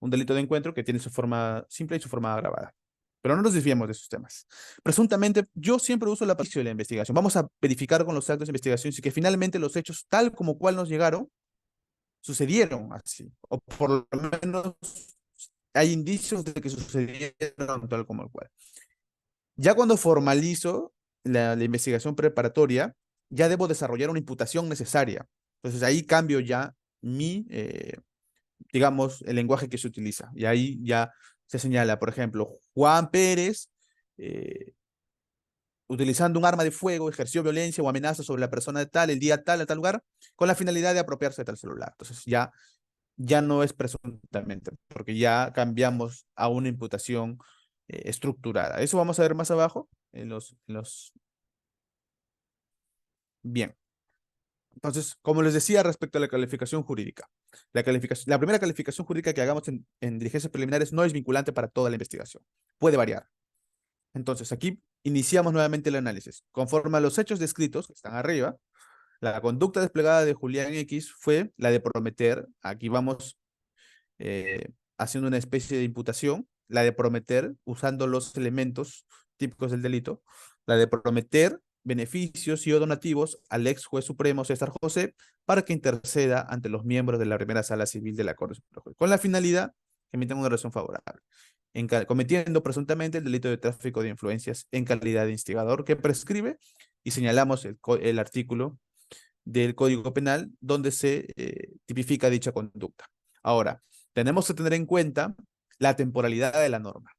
un delito de encuentro que tiene su forma simple y su forma agravada. Pero no nos desviemos de esos temas. Presuntamente, yo siempre uso la pericia de la investigación. Vamos a verificar con los actos de investigación si que finalmente los hechos, tal como cual nos llegaron, sucedieron así. O por lo menos hay indicios de que sucedieron tal como cual. Ya cuando formalizo la investigación preparatoria, ya debo desarrollar una imputación necesaria. Entonces ahí cambio ya digamos, el lenguaje que se utiliza. Y ahí ya se señala, por ejemplo, Juan Pérez, utilizando un arma de fuego, ejerció violencia o amenaza sobre la persona de tal, el día tal, a tal lugar, con la finalidad de apropiarse de tal celular. Entonces ya no es presuntamente, porque ya cambiamos a una imputación estructurada. Eso vamos a ver más abajo Bien. Entonces, como les decía respecto a la calificación jurídica, la primera calificación jurídica que hagamos en diligencias preliminares no es vinculante para toda la investigación. Puede variar. Entonces, aquí iniciamos nuevamente el análisis. Conforme a los hechos descritos, que están arriba, la conducta desplegada de Julián X fue la de prometer, aquí vamos haciendo una especie de imputación, la de prometer, usando los elementos típicos del delito, la de prometer beneficios y o donativos al ex juez supremo César José para que interceda ante los miembros de la primera sala civil de la Corte Suprema, con la finalidad que emiten una relación favorable, cometiendo presuntamente el delito de tráfico de influencias en calidad de instigador que prescribe, y señalamos el artículo del Código Penal donde se tipifica dicha conducta. Ahora, tenemos que tener en cuenta la temporalidad de la norma.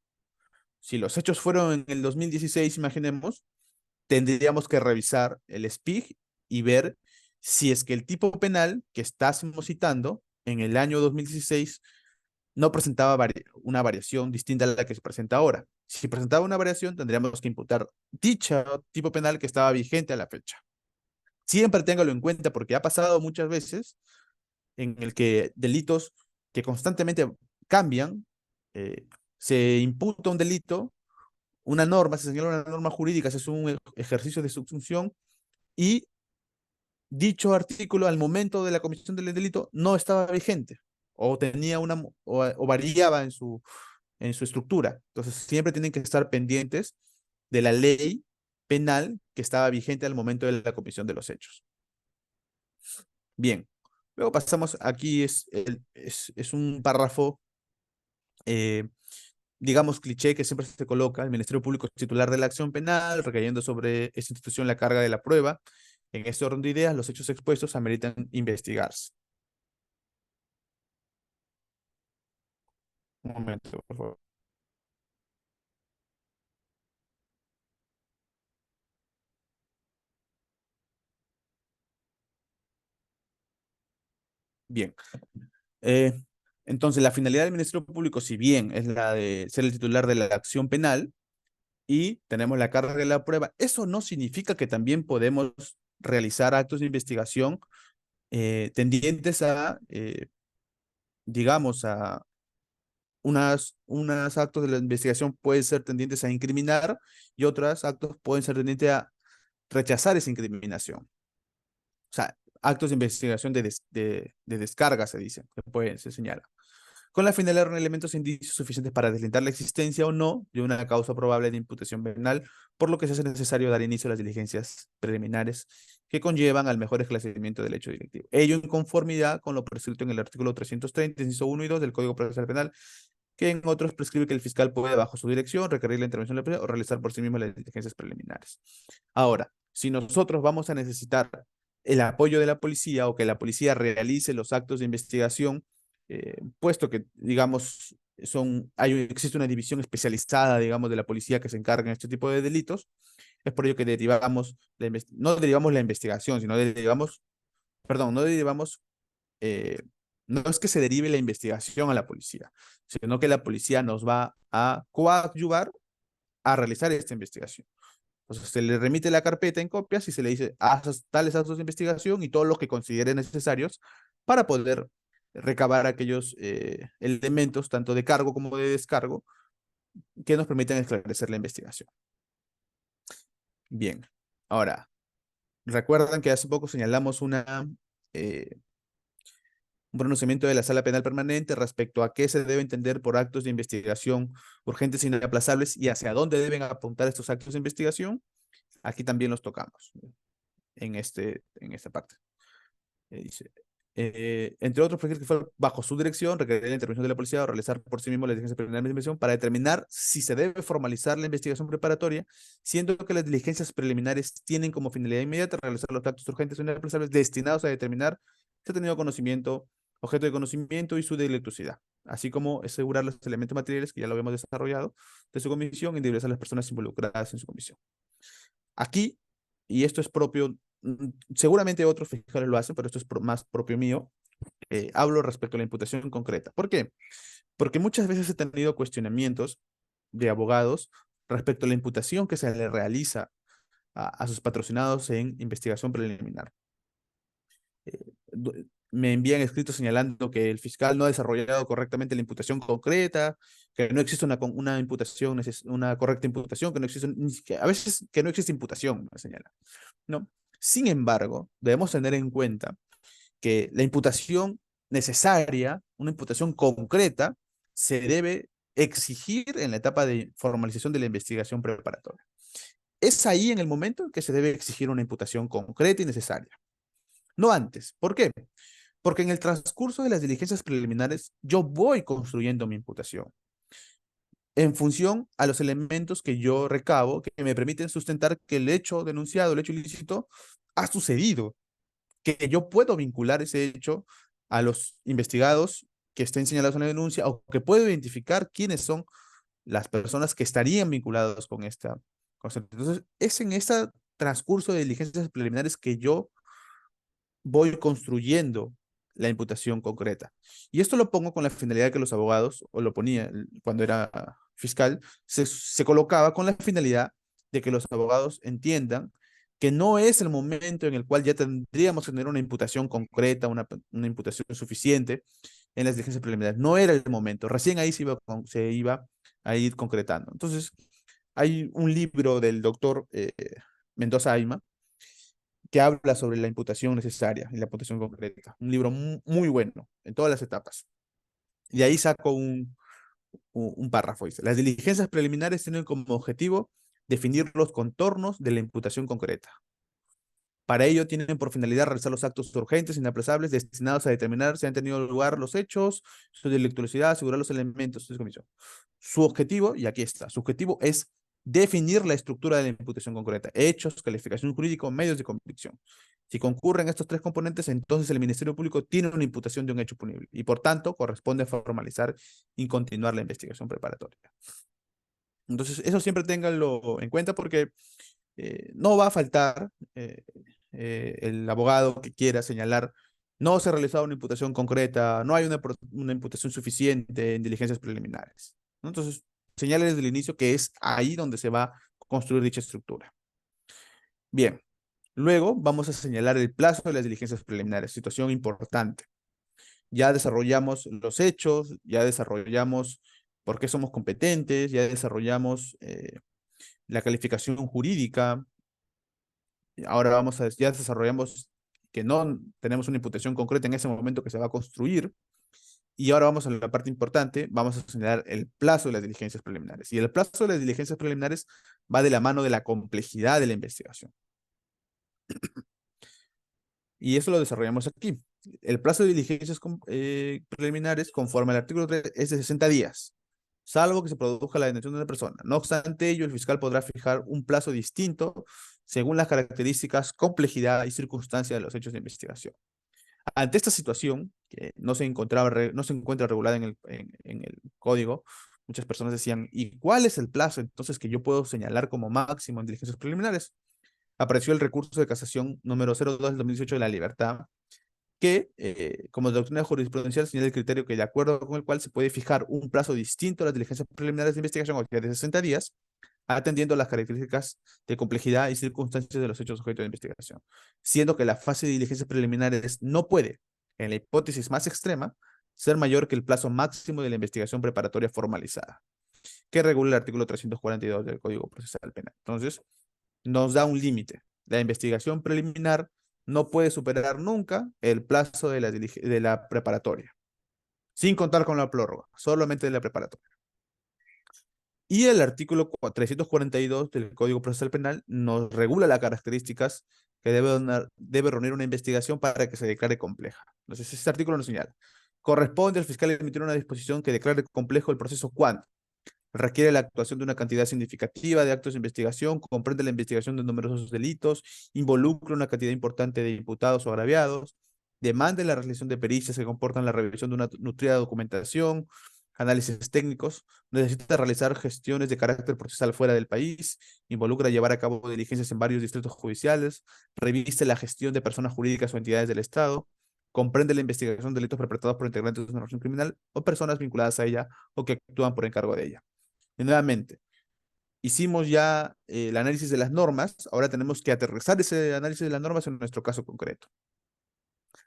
Si los hechos fueron en el 2016, imaginemos, tendríamos que revisar el SPIG y ver si es que el tipo penal que estamos citando en el año 2016 no presentaba una variación distinta a la que se presenta ahora. Si presentaba una variación, tendríamos que imputar dicho tipo penal que estaba vigente a la fecha. Siempre téngalo en cuenta porque ha pasado muchas veces en el que delitos que constantemente cambian, se imputa un delito, una norma, se señala una norma jurídica, se hace un ejercicio de subsunción y dicho artículo al momento de la comisión del delito no estaba vigente o tenía o variaba en su estructura. Entonces siempre tienen que estar pendientes de la ley penal que estaba vigente al momento de la comisión de los hechos. Bien, luego pasamos, aquí es un párrafo, eh, digamos, cliché que siempre se coloca: el Ministerio Público es titular de la acción penal, recayendo sobre esta institución la carga de la prueba. En este orden de ideas, los hechos expuestos ameritan investigarse. Un momento, por favor. Bien. Eh, entonces, la finalidad del Ministerio Público, si bien es la de ser el titular de la acción penal y tenemos la carga de la prueba, eso no significa que también podemos realizar actos de investigación tendientes a, digamos, unas actos de la investigación pueden ser tendientes a incriminar y otros actos pueden ser tendientes a rechazar esa incriminación. O sea, actos de investigación de descarga se dice, se señala. Con la finalidad de reunir elementos e indicios suficientes para deslindar la existencia o no de una causa probable de imputación penal, por lo que se hace necesario dar inicio a las diligencias preliminares que conllevan al mejor esclarecimiento del hecho delictivo. Ello en conformidad con lo prescrito en el artículo 330, inciso 1 y 2 del Código Procesal Penal, que en otros prescribe que el fiscal puede, bajo su dirección, requerir la intervención de la policía o realizar por sí mismo las diligencias preliminares. Ahora, si nosotros vamos a necesitar el apoyo de la policía o que la policía realice los actos de investigación, puesto que, digamos, existe una división especializada, digamos, de la policía que se encarga en este tipo de delitos, es por ello que no derivamos la investigación, sino no derivamos, eh, no es que se derive la investigación a la policía, sino que la policía nos va a coadyuvar a realizar esta investigación. Entonces se le remite la carpeta en copias y se le dice, haz tales actos de investigación y todos los que considere necesarios para poder recabar aquellos elementos, tanto de cargo como de descargo, que nos permitan esclarecer la investigación. Bien, ahora, recuerdan que hace poco señalamos un pronunciamiento de la Sala Penal Permanente respecto a qué se debe entender por actos de investigación urgentes e inaplazables y hacia dónde deben apuntar estos actos de investigación. Aquí también los tocamos en esta parte. Dice, entre otros, que fue bajo su dirección, requerir la intervención de la policía o realizar por sí mismo la diligencia preliminar de investigación para determinar si se debe formalizar la investigación preparatoria, siendo que las diligencias preliminares tienen como finalidad inmediata realizar los actos urgentes o inaplazables destinados a determinar si ha tenido conocimiento, objeto de conocimiento y su delictuosidad, así como asegurar los elementos materiales que ya lo habíamos desarrollado de su comisión y indemnizar a las personas involucradas en su comisión. Aquí, y esto es propio, seguramente otros fiscales lo hacen, pero esto es más propio mío, hablo respecto a la imputación concreta. ¿Por qué? Porque muchas veces he tenido cuestionamientos de abogados respecto a la imputación que se le realiza a sus patrocinados en investigación preliminar. Me envían escritos señalando que el fiscal no ha desarrollado correctamente la imputación concreta, que no existe una imputación, una correcta imputación, que no existe, a veces que no existe imputación, me señala, ¿no? Sin embargo, debemos tener en cuenta que la imputación necesaria, una imputación concreta, se debe exigir en la etapa de formalización de la investigación preparatoria. Es ahí en el momento en que se debe exigir una imputación concreta y necesaria. No antes. ¿Por qué? Porque en el transcurso de las diligencias preliminares yo voy construyendo mi imputación en función a los elementos que yo recabo que me permiten sustentar que el hecho denunciado, el hecho ilícito, ha sucedido, que yo puedo vincular ese hecho a los investigados que estén señalados en la denuncia o que puedo identificar quiénes son las personas que estarían vinculadas con esta cosa. Entonces, es en este transcurso de diligencias preliminares que yo voy construyendo la imputación concreta. Y esto lo pongo con la finalidad de que los abogados, o lo ponía cuando era fiscal, se colocaba con la finalidad de que los abogados entiendan que no es el momento en el cual ya tendríamos que tener una imputación concreta, una imputación suficiente en las diligencias preliminares. No era el momento. Recién ahí se iba a ir concretando. Entonces, hay un libro del doctor Mendoza Ayma, que habla sobre la imputación necesaria y la imputación concreta. Un libro muy bueno en todas las etapas. Y de ahí saco un párrafo. Dice, las diligencias preliminares tienen como objetivo definir los contornos de la imputación concreta. Para ello tienen por finalidad realizar los actos urgentes e inaplazables destinados a determinar si han tenido lugar los hechos, su delictuosidad, asegurar los elementos de su comisión. Su objetivo, y aquí está, su objetivo es definir la estructura de la imputación concreta, hechos, calificación jurídica, medios de convicción. Si concurren estos tres componentes, entonces el Ministerio Público tiene una imputación de un hecho punible y por tanto corresponde formalizar y continuar la investigación preparatoria. Entonces, eso siempre ténganlo en cuenta porque no va a faltar el abogado que quiera señalar, no se ha realizado una imputación concreta, no hay una imputación suficiente en diligencias preliminares, ¿no? Entonces, señale desde el inicio que es ahí donde se va a construir dicha estructura. Bien, luego vamos a señalar el plazo de las diligencias preliminares, situación importante. ya desarrollamos los hechos, ya desarrollamos por qué somos competentes, ya desarrollamos la calificación jurídica, ahora ya desarrollamos que no tenemos una imputación concreta en ese momento que se va a construir, y ahora vamos a la parte importante, vamos a señalar el plazo de las diligencias preliminares. Y el plazo de las diligencias preliminares va de la mano de la complejidad de la investigación. Y eso lo desarrollamos aquí. El plazo de diligencias preliminares, conforme al artículo 3, es de 60 días, salvo que se produzca la detención de una persona. No obstante ello, el fiscal podrá fijar un plazo distinto según las características, complejidad y circunstancias de los hechos de investigación. Ante esta situación, que no se encuentra regulada en el código, muchas personas decían, ¿y cuál es el plazo entonces que yo puedo señalar como máximo en diligencias preliminares? Apareció el recurso de casación número 02 del 2018 de la libertad, que como doctrina jurisprudencial señala el criterio que de acuerdo con el cual se puede fijar un plazo distinto a las diligencias preliminares de investigación, o sea, de 60 días, atendiendo a las características de complejidad y circunstancias de los hechos objeto de investigación, siendo que la fase de diligencias preliminares no puede, en la hipótesis más extrema, ser mayor que el plazo máximo de la investigación preparatoria formalizada, que regula el artículo 342 del Código Procesal Penal. Entonces, nos da un límite. La investigación preliminar no puede superar nunca el plazo de la preparatoria, sin contar con la prórroga, solamente de la preparatoria. Y el artículo 342 del Código Procesal Penal nos regula las características que debe reunir una investigación para que se declare compleja. Entonces, este artículo nos señala: corresponde al fiscal emitir una disposición que declare complejo el proceso cuando requiere la actuación de una cantidad significativa de actos de investigación, comprende la investigación de numerosos delitos, involucra una cantidad importante de imputados o agraviados, demanda la realización de pericias que comportan la revisión de una nutrida documentación, análisis técnicos, necesita realizar gestiones de carácter procesal fuera del país, involucra llevar a cabo diligencias en varios distritos judiciales, reviste la gestión de personas jurídicas o entidades del Estado, comprende la investigación de delitos perpetrados por integrantes de una organización criminal o personas vinculadas a ella o que actúan por encargo de ella. Y nuevamente, hicimos ya el análisis de las normas, ahora tenemos que aterrizar ese análisis de las normas en nuestro caso concreto.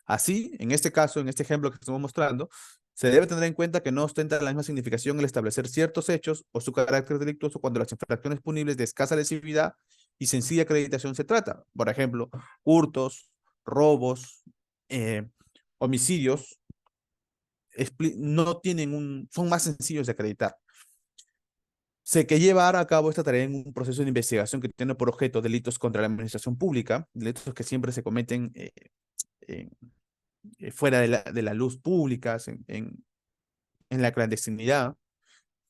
Así, en este caso, en este ejemplo que estamos mostrando, se debe tener en cuenta que no ostenta la misma significación el establecer ciertos hechos o su carácter delictuoso cuando las infracciones punibles de escasa lesividad y sencilla acreditación se trata. Por ejemplo, hurtos, robos, eh, homicidios, no tienen son más sencillos de acreditar. Se que llevar a cabo esta tarea en un proceso de investigación que tiene por objeto delitos contra la administración pública, delitos que siempre se cometen en, fuera de la luz pública, en la clandestinidad,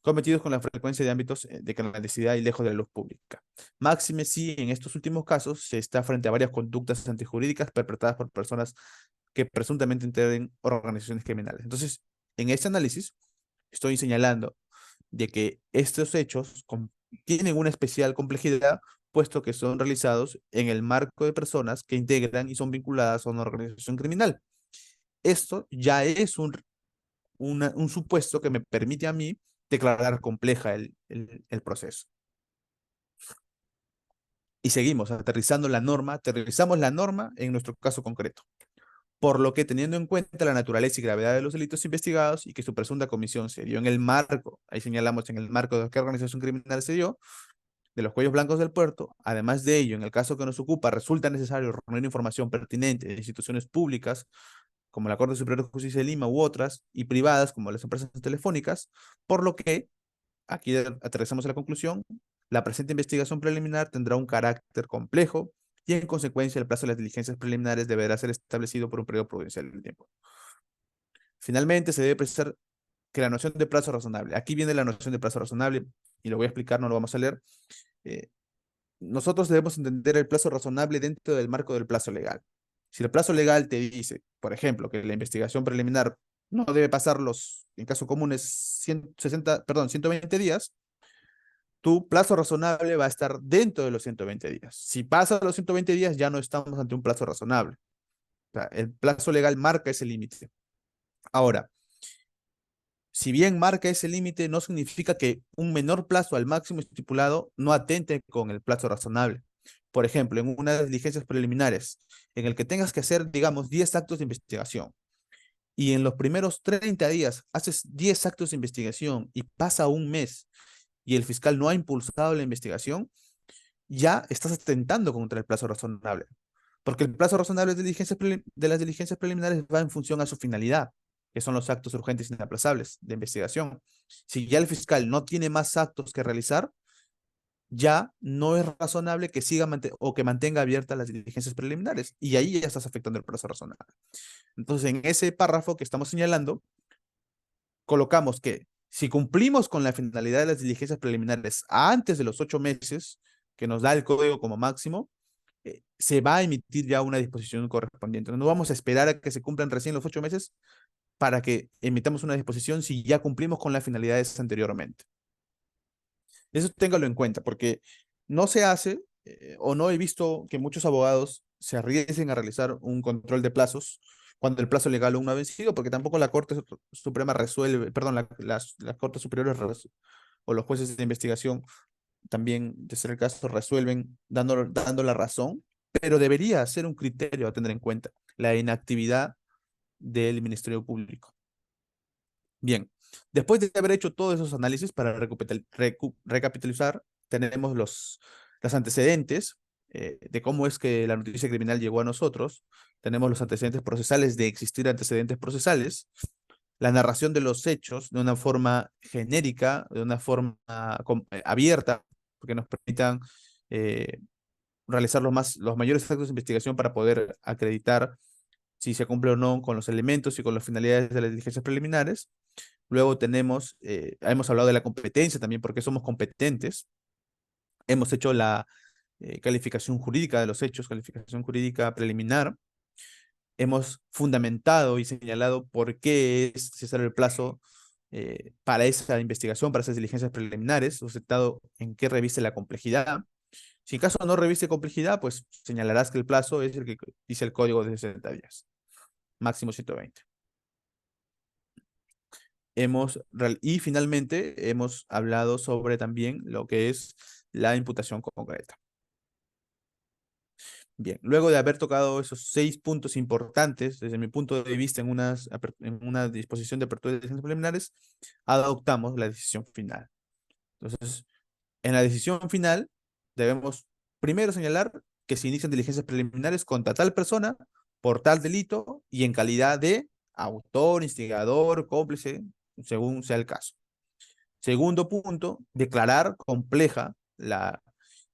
cometidos con la frecuencia de ámbitos de clandestinidad y lejos de la luz pública. Máxime si en estos últimos casos se está frente a varias conductas antijurídicas perpetradas por personas que presuntamente integren organizaciones criminales. Entonces, en este análisis, estoy señalando de que estos hechos tienen una especial complejidad, puesto que son realizados en el marco de personas que integran y son vinculadas a una organización criminal. Esto ya es un supuesto que me permite a mí declarar compleja el proceso. Y seguimos aterrizamos la norma en nuestro caso concreto. Por lo que, teniendo en cuenta la naturaleza y gravedad de los delitos investigados y que su presunta comisión se dio en el marco, ahí señalamos en el marco de qué organización criminal se dio, de los cuellos blancos del puerto, además de ello, en el caso que nos ocupa, resulta necesario reunir información pertinente de instituciones públicas, como la Corte Superior de Justicia de Lima u otras, y privadas, como las empresas telefónicas, por lo que, aquí aterrizamos a la conclusión, la presente investigación preliminar tendrá un carácter complejo y en consecuencia el plazo de las diligencias preliminares deberá ser establecido por un periodo prudencial de tiempo. Finalmente, se debe precisar que la noción de plazo razonable, aquí viene la noción de plazo razonable, y lo voy a explicar, no lo vamos a leer. Nosotros debemos entender el plazo razonable dentro del marco del plazo legal. Si el plazo legal te dice, por ejemplo, que la investigación preliminar no debe pasar en caso común es 120 días, tu plazo razonable va a estar dentro de los 120 días. Si pasa los 120 días, ya no estamos ante un plazo razonable. O sea, el plazo legal marca ese límite. Ahora, si bien marca ese límite, no significa que un menor plazo al máximo estipulado no atente con el plazo razonable. Por ejemplo, en una de las diligencias preliminares, en el que tengas que hacer, digamos, 10 actos de investigación, y en los primeros 30 días haces 10 actos de investigación y pasa un mes y el fiscal no ha impulsado la investigación, ya estás atentando contra el plazo razonable. Porque el plazo razonable de las diligencias preliminares va en función a su finalidad, que son los actos urgentes e inaplazables de investigación. Si ya el fiscal no tiene más actos que realizar, ya no es razonable que siga o que mantenga abiertas las diligencias preliminares. Y ahí ya estás afectando el plazo razonable. Entonces, en ese párrafo que estamos señalando, colocamos que si cumplimos con la finalidad de las diligencias preliminares antes de los 8 meses, que nos da el código como máximo, se va a emitir ya una disposición correspondiente. No vamos a esperar a que se cumplan recién los 8 meses para que emitamos una disposición si ya cumplimos con las finalidades anteriormente. Eso téngalo en cuenta, porque no se hace o no he visto que muchos abogados se arriesguen a realizar un control de plazos cuando el plazo legal aún no ha vencido, porque tampoco la Corte Suprema resuelve, perdón, las Cortes Superiores o los jueces de investigación también, de ser el caso, resuelven dando la razón, pero debería ser un criterio a tener en cuenta la inactividad del Ministerio Público. Bien, después de haber hecho todos esos análisis para recapitalizar, tenemos los antecedentes de cómo es que la noticia criminal llegó a nosotros, tenemos los antecedentes procesales de existir antecedentes procesales, la narración de los hechos de una forma genérica, de una forma abierta, que nos permitan eh, realizar los mayores actos de investigación para poder acreditar si se cumple o no con los elementos y con las finalidades de las diligencias preliminares. Luego tenemos, hemos hablado de la competencia también, porque somos competentes. Hemos hecho la calificación jurídica de los hechos, calificación jurídica preliminar. Hemos fundamentado y señalado por qué es necesario el plazo para esa investigación, para esas diligencias preliminares, suscitado en qué reviste la complejidad. Si en caso no reviste complejidad, pues señalarás que el plazo es el que dice el código de 60 días, máximo 120. Y finalmente hemos hablado sobre también lo que es la imputación concreta. Bien, luego de haber tocado esos 6 puntos importantes, desde mi punto de vista, en una disposición de apertura de diligencias preliminares, adoptamos la decisión final. Entonces, en la decisión final, debemos primero señalar que se inician diligencias preliminares contra tal persona por tal delito y en calidad de autor, instigador, cómplice, según sea el caso. Segundo punto, declarar compleja la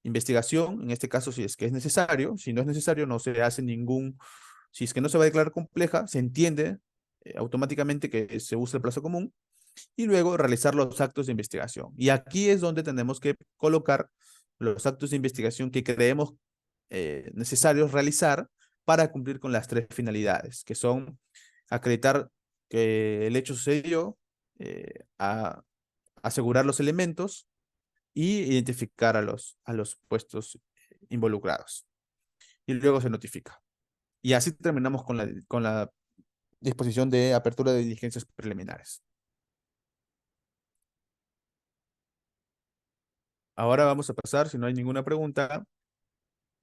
investigación, en este caso si es que es necesario, si no es necesario no se hace si es que no se va a declarar compleja, se entiende automáticamente que se usa el plazo común y luego realizar los actos de investigación. Y aquí es donde tenemos que colocar los actos de investigación que creemos necesarios realizar para cumplir con las 3 finalidades, que son acreditar que el hecho sucedió, asegurar los elementos y identificar a los puestos involucrados. Y luego se notifica. Y así terminamos con la disposición de apertura de diligencias preliminares. Ahora vamos a pasar, si no hay ninguna pregunta,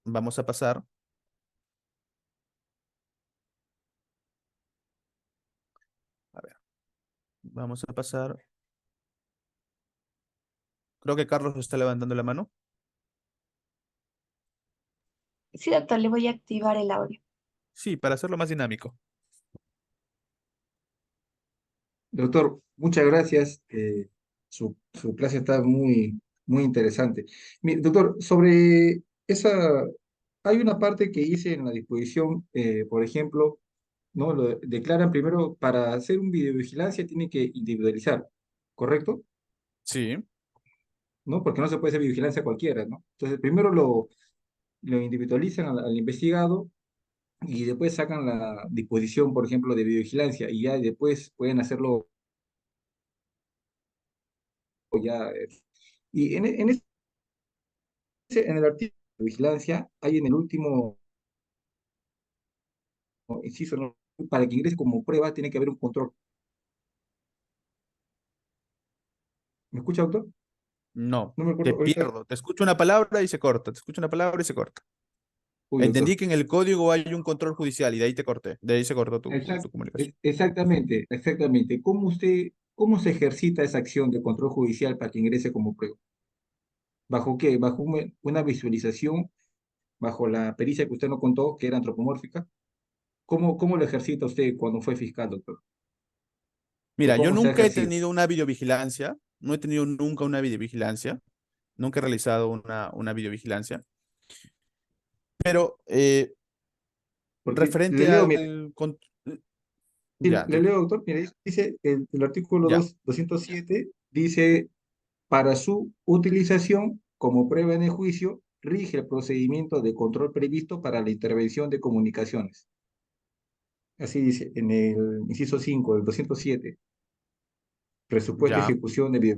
vamos a pasar. A ver, vamos a pasar. Creo que Carlos está levantando la mano. Sí, doctor, le voy a activar el audio. Sí, para hacerlo más dinámico. Doctor, muchas gracias. Su clase está muy interesante. Doctor, sobre esa, hay una parte que hice en la disposición, por ejemplo, ¿no? Declaran primero, para hacer un videovigilancia tiene que individualizar, ¿correcto? Sí, ¿No? Porque no se puede hacer videovigilancia cualquiera, ¿no? Entonces, primero lo individualizan al investigado y después sacan la disposición, por ejemplo, de videovigilancia y ya después pueden hacerlo ya. Y en el artículo de vigilancia hay en el último inciso, ¿no? Para que ingrese como prueba tiene que haber un control. ¿Me escucha, doctor? no, No me te acuerdo ahorita. pierdo. Te escucho una palabra y se corta. Te escucho una palabra y se corta. Uy, Entendí doctor. que en el código hay un control judicial y de ahí te corté. De ahí se cortó tu comunicación. Exactamente, exactamente. ¿Cómo se ejercita esa acción de control judicial para que ingrese como prueba? ¿Bajo qué? ¿Bajo una visualización? ¿Bajo la pericia que usted nos contó, que era antropomórfica? ¿Cómo lo ejercita usted cuando fue fiscal, doctor? ¿O Mira, yo cómo se ha nunca he ejercido? tenido una videovigilancia, no he tenido nunca una videovigilancia, nunca he realizado una videovigilancia, pero Porque le referente leo, mire, al... sí, Ya, le leo, doctor, mire, dice el artículo ya, 207, dice, para su utilización como prueba en el juicio, rige el procedimiento de control previsto para la intervención de comunicaciones. Así dice en el inciso 5 del 207, presupuesto y ya. ejecución de video.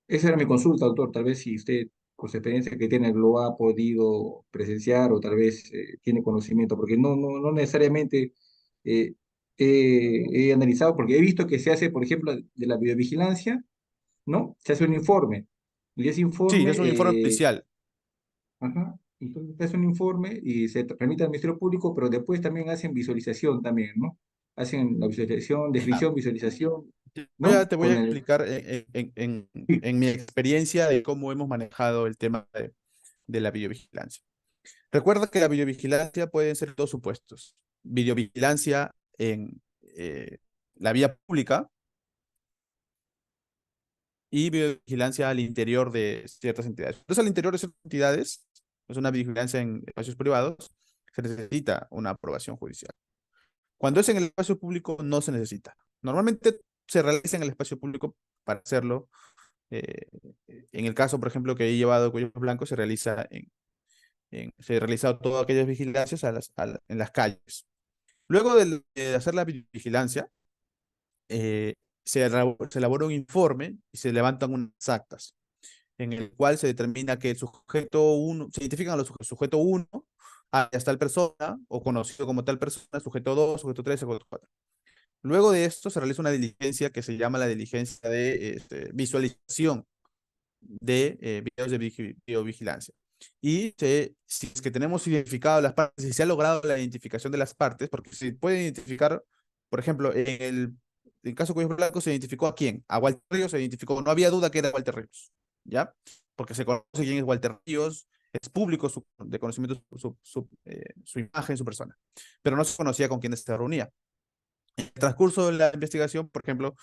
Esa era mi consulta, doctor. Tal vez si usted, con su experiencia que tiene, lo ha podido presenciar o tal vez tiene conocimiento, porque no necesariamente eh, he analizado, porque he visto que se hace, por ejemplo, de la videovigilancia, ¿no? Se hace un informe. Y ese Sí, informe, es un informe policial. ajá, entonces se hace un informe y se remite al Ministerio Público, pero después también hacen visualización también, ¿no? Hacen la visualización, Ya. descripción, visualización, Te ¿no? voy a Con el... explicar en mi experiencia de cómo hemos manejado el tema de la videovigilancia. Recuerda que la videovigilancia pueden ser dos supuestos. Videovigilancia en la vía pública y videovigilancia al interior de ciertas entidades. Entonces, al interior de ciertas entidades, es una vigilancia en espacios privados, se necesita una aprobación judicial. Cuando es en el espacio público, no se necesita. Normalmente se realiza en el espacio público para hacerlo. eh, en el caso, por ejemplo, que he llevado Cuellos Blancos, se realiza se ha realizado todas aquellas vigilancias en las calles. Luego de hacer la vigilancia, se elabora un informe y se levantan unas actas, en el cual se determina que el sujeto uno se identifican a los sujeto uno es tal persona, o conocido como tal persona, sujeto 2 sujeto 3 sujeto 4. Luego de esto se realiza una diligencia que se llama la diligencia de visualización de videos de videovigilancia. Y si es que tenemos identificado las partes, si se ha logrado la identificación de las partes, porque se puede identificar, por ejemplo, en el caso de Cuello Blanco se identificó a quién, a Walter Ríos se identificó, no había duda que era Walter Ríos, ¿ya? Porque se conoce quién es Walter Ríos, es público de conocimiento su imagen, su persona, pero no se conocía con quién se reunía. En el transcurso de la investigación, por ejemplo,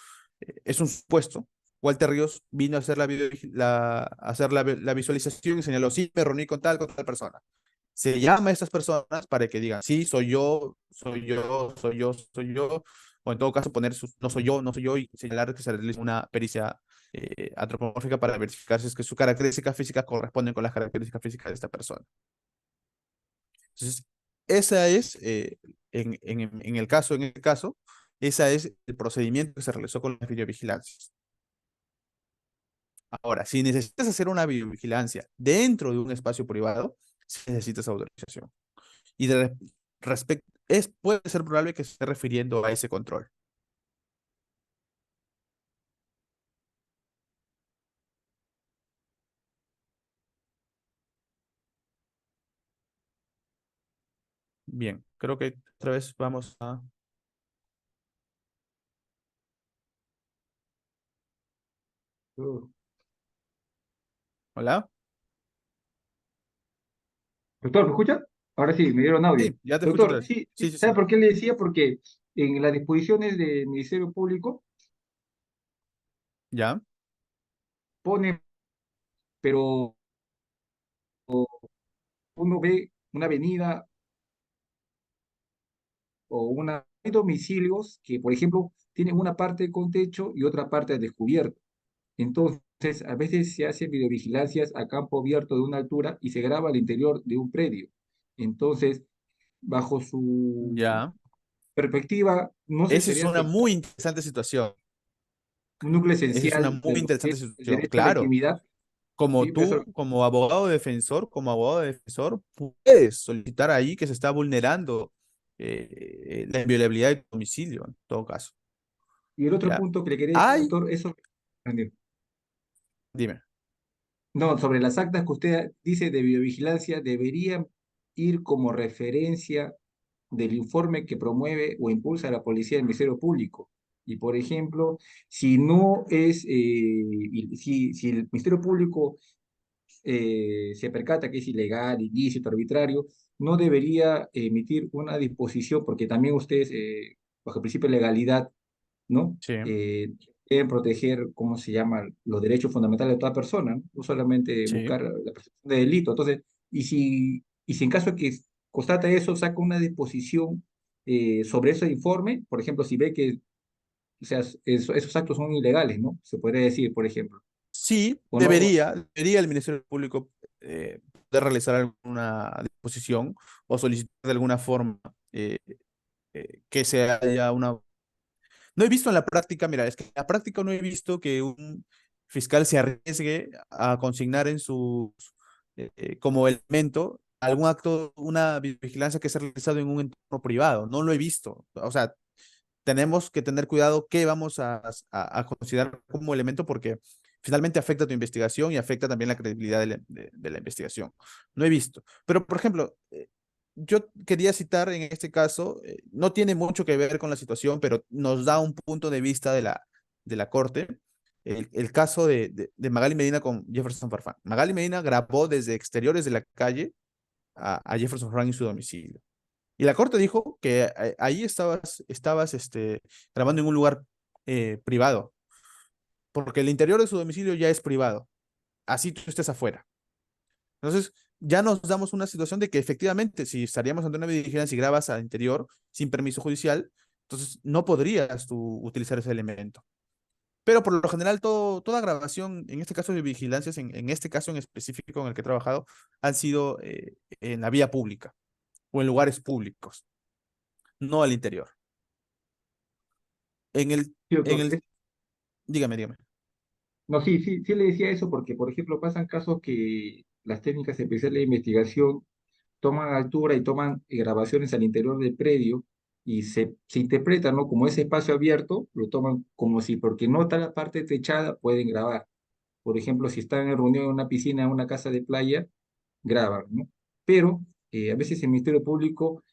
es un supuesto. Walter Ríos vino a hacer la visualización y señaló, sí, me reuní con tal persona. Se llama a estas personas para que digan, sí, soy yo, soy yo, soy yo, soy yo, o en todo caso poner no soy yo, no soy yo, y señalar que se realiza una pericia antropomórfica para verificar si es que sus características físicas corresponden con las características físicas de esta persona. Entonces, esa es, en el caso, esa es el procedimiento que se realizó con las videovigilancias. Ahora, si necesitas hacer una videovigilancia dentro de un espacio privado, sí necesitas autorización. Y puede ser probable que se esté refiriendo a ese control. Bien, creo que otra vez vamos a... ¿Hola? Doctor, ¿me escucha? Ahora sí, me dieron audio. Sí, ya te escucho otra Doctor, vez. sí, Sí, sí, sí, ¿sabe sí. por qué le decía? Porque en las disposiciones del Ministerio Público ¿Ya? pone, pero uno ve una avenida o hay domicilios que, por ejemplo, tienen una parte con techo y otra parte al descubierto. Entonces, a veces se hacen videovigilancias a campo abierto de una altura y se graba al interior de un predio. Entonces, bajo su Ya. perspectiva, no se Esa es estaría una afectando muy interesante situación. un núcleo Esa es una esencial muy de lo que interesante es el situación. derecho a la Claro. intimidad. Como Sí, tú, como abogado defensor, puedes solicitar ahí que se está vulnerando la inviolabilidad de tu domicilio, en todo caso. y el otro ¿Ya? punto que le quería decir, Hay, doctor, dime. No, sobre las actas que usted dice de biovigilancia, deberían ir como referencia del informe que promueve o impulsa la policía del Ministerio Público. Y, por ejemplo, si no es, si el Ministerio Público se percata que es ilegal, ilícito, arbitrario, no debería emitir una disposición, porque también ustedes, bajo el principio de legalidad, ¿no? Sí, Deben proteger, ¿cómo se llama?, los derechos fundamentales de toda persona, ¿no? No solamente sí. buscar la percepción de delito. Entonces, y si en caso de que constata eso, saca una disposición sobre ese informe, por ejemplo, si ve que, o sea, esos actos son ilegales, ¿no? Se podría decir, por ejemplo, Sí, o no. debería el Ministerio Público poder realizar alguna disposición o solicitar de alguna forma eh, que se haya una... No he visto en la práctica, mira, es que en la práctica no he visto que un fiscal se arriesgue a consignar en sus, como elemento algún acto, una vigilancia que se ha realizado en un entorno privado. No lo he visto. O sea, tenemos que tener cuidado qué vamos a considerar como elemento porque finalmente afecta tu investigación y afecta también la credibilidad de la investigación. No he visto. Pero, por ejemplo, yo quería citar en este caso, no tiene mucho que ver con la situación, pero nos da un punto de vista de la Corte, el caso de Magali Medina con Jefferson Farfán. Magali Medina grabó desde exteriores de la calle a Jefferson Farfán en su domicilio. Y la corte dijo que ahí estabas grabando en un lugar privado, porque el interior de su domicilio ya es privado, así tú estés afuera. Entonces, ya nos damos una situación de que efectivamente, si estaríamos ante una vigilancia y grabas al interior sin permiso judicial, entonces no podrías tú utilizar ese elemento. Pero por lo general, toda grabación, en este caso de vigilancias, en este caso en específico en el que he trabajado, han sido en la vía pública o en lugares públicos, no al interior. En el, Sí, en doctor. el, dígame. No, sí, sí, sí le decía eso porque, por ejemplo, pasan casos que las técnicas especiales de investigación toman altura y toman grabaciones al interior del predio y se interpretan, ¿no? Como ese espacio abierto, lo toman como si, porque no está la parte techada, pueden grabar. Por ejemplo, si están en reunión en una piscina, en una casa de playa, graban, ¿no? Pero a veces el Ministerio Público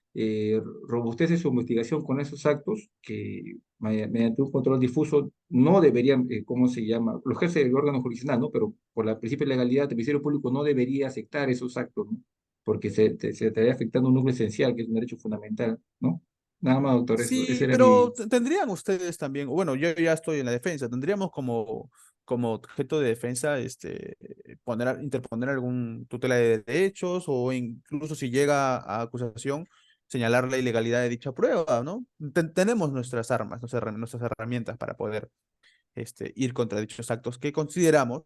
robustece su investigación con esos actos que mediante un control difuso no deberían, ¿cómo se llama? Lo ejerce el órgano jurisdiccional, ¿no? Pero por la principio de legalidad, el Ministerio Público no debería aceptar esos actos, ¿no? Porque se estaría afectando un núcleo esencial, que es un derecho fundamental, ¿no? Nada más, doctor, eso, ese Sí, era pero mi... tendrían ustedes también, bueno, yo ya estoy en la defensa, tendríamos como objeto de defensa interponer algún tutela de derechos o incluso si llega a acusación, señalar la ilegalidad de dicha prueba, ¿no? Tenemos nuestras armas, nuestras herramientas para poder ir contra dichos actos que consideramos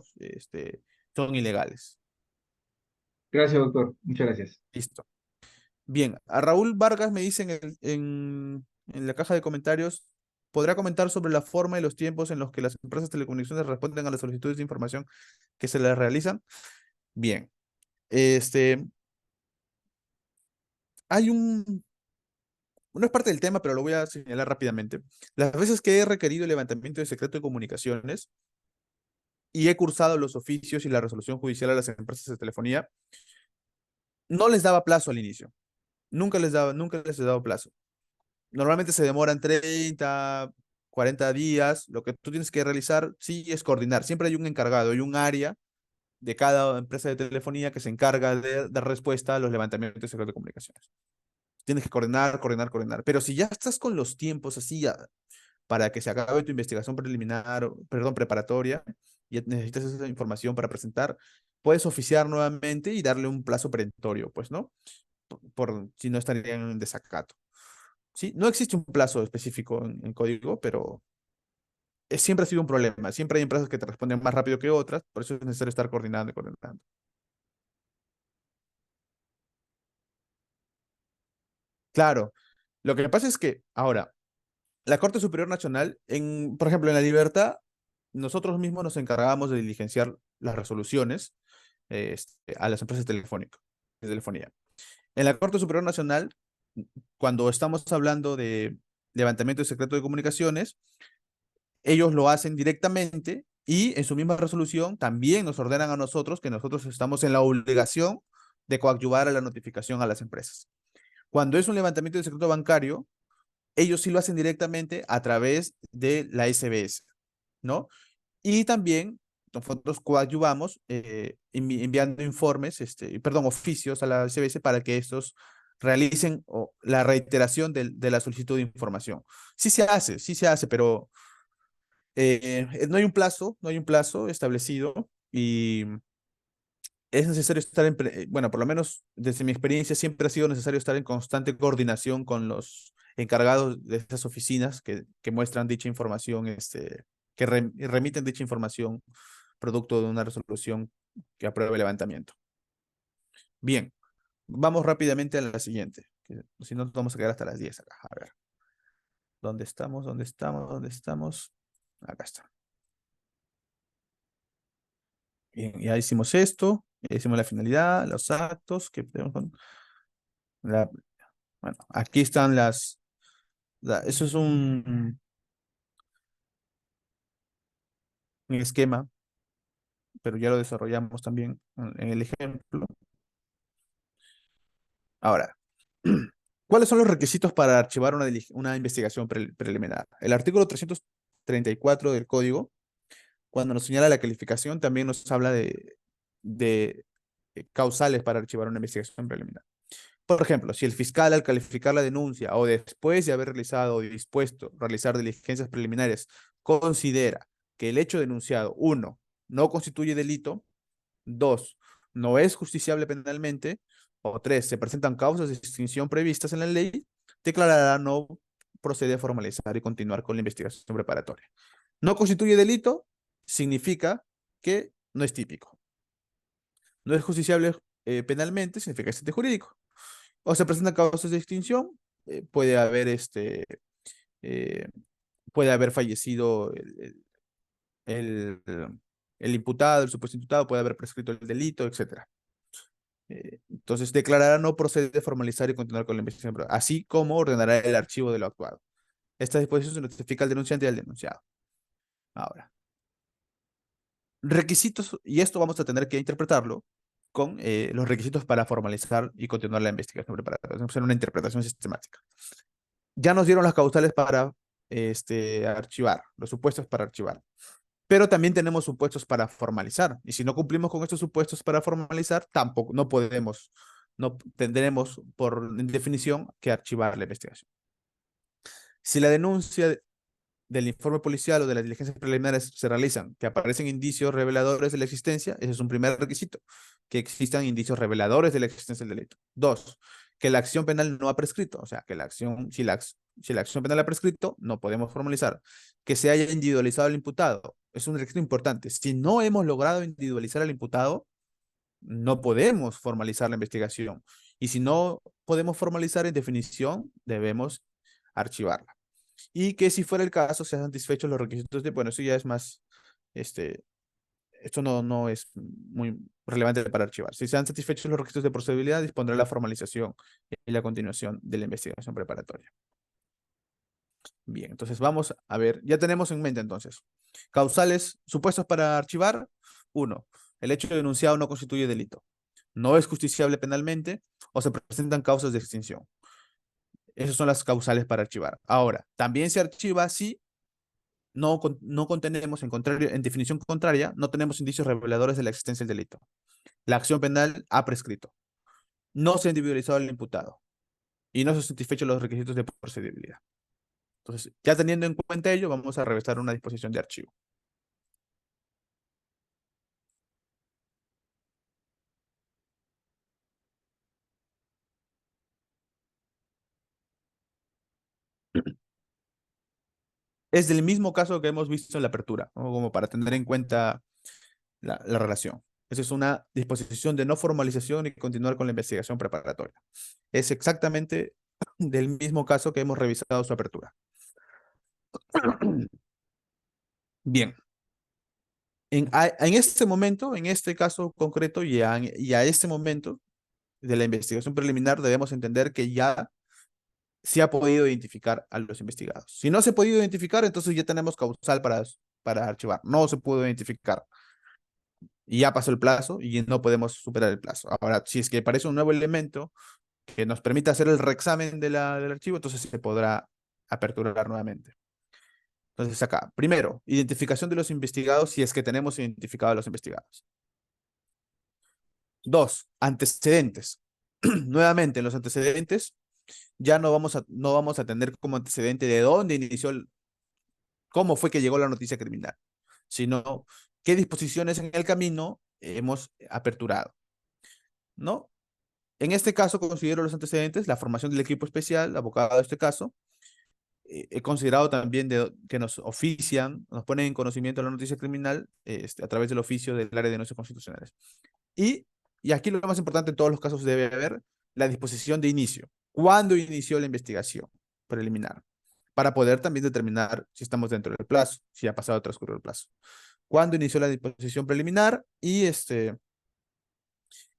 son ilegales. Gracias, doctor. Muchas gracias. Listo. Bien, a Raúl Vargas me dice en la caja de comentarios, ¿podrá comentar sobre la forma y los tiempos en los que las empresas de telecomunicaciones responden a las solicitudes de información que se les realizan? Bien, este, hay no es parte del tema, pero lo voy a señalar rápidamente. Las veces que he requerido el levantamiento de secreto de comunicaciones y he cursado los oficios y la resolución judicial a las empresas de telefonía, no les daba plazo al inicio. Nunca les he dado plazo. Normalmente se demoran 30, 40 días. Lo que tú tienes que realizar, sí, es coordinar. Siempre hay un encargado, hay un área de cada empresa de telefonía que se encarga de dar respuesta a los levantamientos de secreto de comunicaciones. Tienes que coordinar. Pero si ya estás con los tiempos así ya, para que se acabe tu investigación preliminar, perdón, preparatoria, y necesitas esa información para presentar, puedes oficiar nuevamente y darle un plazo perentorio, pues, ¿no? Si no estarían en desacato. Sí, no existe un plazo específico en código, pero siempre ha sido un problema. Siempre hay empresas que te responden más rápido que otras, por eso es necesario estar coordinando y coordinando. Claro, lo que pasa es que ahora, la Corte Superior Nacional, por ejemplo, en La Libertad, nosotros mismos nos encargábamos de diligenciar las resoluciones a las empresas telefónicas, de telefonía. En la Corte Superior Nacional, cuando estamos hablando de levantamiento de secreto de comunicaciones, ellos lo hacen directamente Y en su misma resolución también nos ordenan a nosotros que nosotros estamos en la obligación de coadyuvar a la notificación a las empresas. Cuando es un levantamiento de secreto bancario, ellos sí lo hacen directamente a través de la SBS, ¿no? Y también nosotros coadyuvamos enviando informes, perdón, oficios a la SBS para que estos realicen la reiteración de la solicitud de información. Sí se hace, pero no hay un plazo, no hay un plazo establecido y es necesario estar bueno, por lo menos desde mi experiencia siempre ha sido necesario estar en constante coordinación con los encargados de estas oficinas que muestran dicha información, remiten dicha información producto de una resolución que apruebe el levantamiento. Bien, vamos rápidamente a la siguiente, que si no nos vamos a quedar hasta las 10 acá. A ver, ¿dónde estamos? ¿Dónde estamos? ¿Dónde estamos? Acá está. Bien, ya hicimos esto, ya hicimos la finalidad, los actos que tenemos bueno, aquí están eso es un esquema, pero ya lo desarrollamos también en el ejemplo. Ahora, ¿cuáles son los requisitos para archivar una investigación preliminar? El artículo 334 del código, cuando nos señala la calificación, también nos habla de causales para archivar una investigación preliminar. Por ejemplo, si el fiscal al calificar la denuncia o después de haber realizado o dispuesto realizar diligencias preliminares considera que el hecho denunciado, 1, no constituye delito, 2, no es justiciable penalmente, o 3, se presentan causas de extinción previstas en la ley, declarará no procede a formalizar y continuar con la investigación preparatoria. No constituye delito, significa que no es típico. No es justiciable penalmente, significa que es ente jurídico. O se presentan causas de extinción, puede haber eh, puede haber fallecido el, el imputado, el supuesto imputado, puede haber prescrito el delito, etcétera. Entonces, declarará no procede a formalizar y continuar con la investigación, así como ordenará el archivo de lo actuado. Esta disposición se notifica al denunciante y al denunciado. Ahora, requisitos, y esto vamos a tener que interpretarlo con los requisitos para formalizar y continuar la investigación preparatoria. Vamos a hacer una interpretación sistemática. Ya nos dieron las causales para archivar, los supuestos para archivar. Pero también tenemos supuestos para formalizar. Y si no cumplimos con estos supuestos para formalizar, tampoco, no podemos, no tendremos por definición que archivar la investigación. Si la denuncia del informe policial o de las diligencias preliminares se realizan, que aparecen indicios reveladores de la existencia, ese es un primer requisito, que existan indicios reveladores de la existencia del delito. 2, que la acción penal no ha prescrito, o sea, que la acción, si la acción penal ha prescrito, no podemos formalizar. Que se haya individualizado al imputado, es un requisito importante. Si no hemos logrado individualizar al imputado, no podemos formalizar la investigación. Y si no podemos formalizar, en definición, debemos archivarla. Y que si fuera el caso, se han satisfechos los requisitos bueno, eso ya es más, esto no es muy relevante para archivar. Si se han satisfecho los requisitos de procedibilidad, dispondrá la formalización y la continuación de la investigación preparatoria. Bien, entonces vamos a ver, ya tenemos en mente entonces, causales supuestos para archivar. 1, el hecho denunciado no constituye delito, no es justiciable penalmente o se presentan causas de extinción. Esas son las causales para archivar. Ahora, también se archiva si no contenemos, en definición contraria, no tenemos indicios reveladores de la existencia del delito. La acción penal ha prescrito. No se ha individualizado al imputado. Y no se han satisfecho los requisitos de procedibilidad. Entonces, ya teniendo en cuenta ello, vamos a revisar una disposición de archivo. Es del mismo caso que hemos visto en la apertura, ¿no? Como para tener en cuenta la relación. Esa es una disposición de no formalización y continuar con la investigación preparatoria. Es exactamente del mismo caso que hemos revisado su apertura. Bien. En este momento, en este caso concreto y a este momento de la investigación preliminar, debemos entender que ya se ha podido identificar a los investigados. Si no se ha podido identificar, entonces ya tenemos causal para archivar. No se pudo identificar. Y ya pasó el plazo y no podemos superar el plazo. Ahora, si es que aparece un nuevo elemento que nos permita hacer el reexamen del archivo, entonces se podrá aperturar nuevamente. Entonces acá, primero, identificación de los investigados si es que tenemos identificados a los investigados. Dos, antecedentes. Nuevamente, en los antecedentes ya no vamos a tener como antecedente de dónde inició, cómo fue que llegó la noticia criminal, sino qué disposiciones en el camino hemos aperturado, ¿no? En este caso considero los antecedentes, la formación del equipo especial, abocado a este caso. He considerado también que nos ofician, nos ponen en conocimiento de la noticia criminal a través del oficio del área de denuncias constitucionales. Y, y aquí lo más importante en todos los casos debe haber la disposición de inicio. ¿Cuándo inició la investigación preliminar? Para poder también determinar si estamos dentro del plazo, si ha pasado o transcurrido el plazo. ¿Cuándo inició la disposición preliminar? Y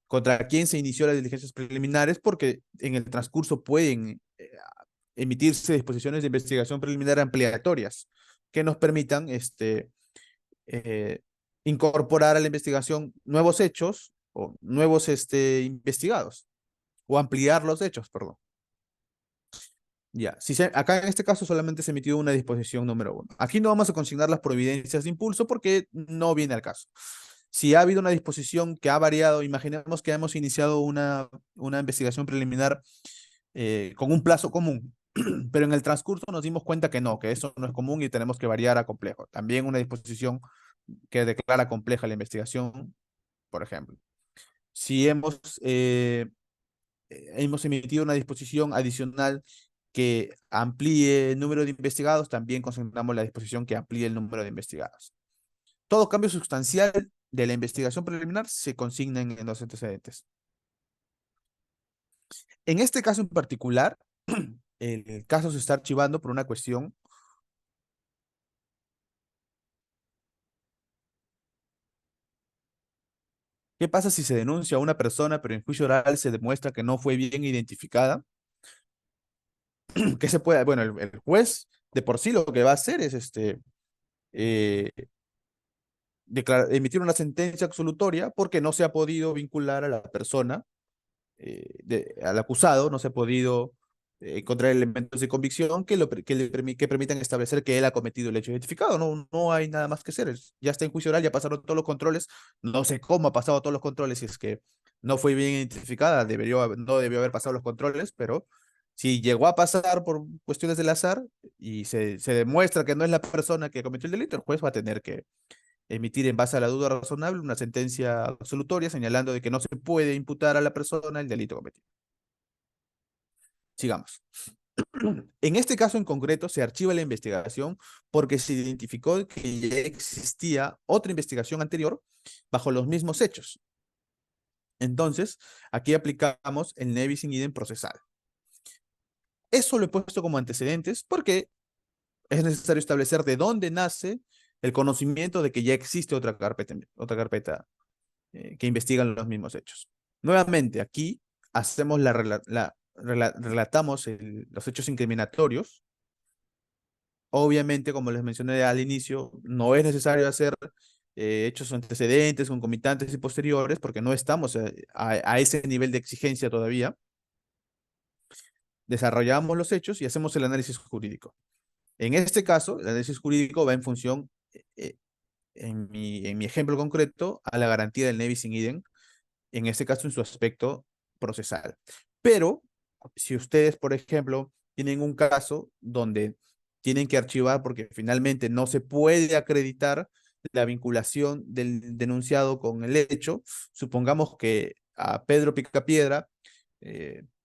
contra quién se inició las diligencias preliminares, porque en el transcurso pueden emitirse disposiciones de investigación preliminar ampliatorias que nos permitan eh, incorporar a la investigación nuevos hechos o nuevos investigados o ampliar los hechos, perdón. Ya, acá en este caso solamente se emitió una disposición número 1. Aquí no vamos a consignar las providencias de impulso porque no viene al caso. Si ha habido una disposición que ha variado, imaginemos que hemos iniciado una investigación preliminar con un plazo común, pero en el transcurso nos dimos cuenta que no, que eso no es común y tenemos que variar a complejo. También una disposición que declara compleja la investigación, por ejemplo. Si hemos emitido una disposición adicional que amplíe el número de investigados, también consideramos la disposición que amplíe el número de investigados. Todo cambio sustancial de la investigación preliminar se consigna en los antecedentes. En este caso en particular, el caso se está archivando por una cuestión ¿qué pasa si se denuncia a una persona, pero en juicio oral se demuestra que no fue bien identificada? ¿Qué se puede? Bueno, el juez de por sí lo que va a hacer es eh, emitir una sentencia absolutoria porque no se ha podido vincular a la persona, al acusado, no se ha podido encontrar elementos de convicción que permitan establecer que él ha cometido el hecho identificado. No, no hay nada más que hacer. Ya está en juicio oral, ya pasaron todos los controles. No sé cómo ha pasado todos los controles, si es que no fue bien identificada, no debió haber pasado los controles, pero si llegó a pasar por cuestiones del azar y se demuestra que no es la persona que cometió el delito, el juez va a tener que emitir en base a la duda razonable una sentencia absolutoria señalando de que no se puede imputar a la persona el delito cometido. Sigamos. En este caso en concreto se archiva la investigación porque se identificó que ya existía otra investigación anterior bajo los mismos hechos. Entonces, aquí aplicamos el ne bis in idem procesal. Eso lo he puesto como antecedentes porque es necesario establecer de dónde nace el conocimiento de que ya existe otra carpeta que investigan los mismos hechos. Nuevamente, aquí hacemos relatamos los hechos incriminatorios. Obviamente, como les mencioné al inicio, no es necesario hacer hechos antecedentes, concomitantes y posteriores, porque no estamos a ese nivel de exigencia todavía. Desarrollamos los hechos y hacemos el análisis jurídico. En este caso, el análisis jurídico va en función, en mi ejemplo concreto, a la garantía del ne bis in idem, en este caso en su aspecto procesal. Pero si ustedes, por ejemplo, tienen un caso donde tienen que archivar porque finalmente no se puede acreditar la vinculación del denunciado con el hecho, supongamos que a Pedro Picapiedra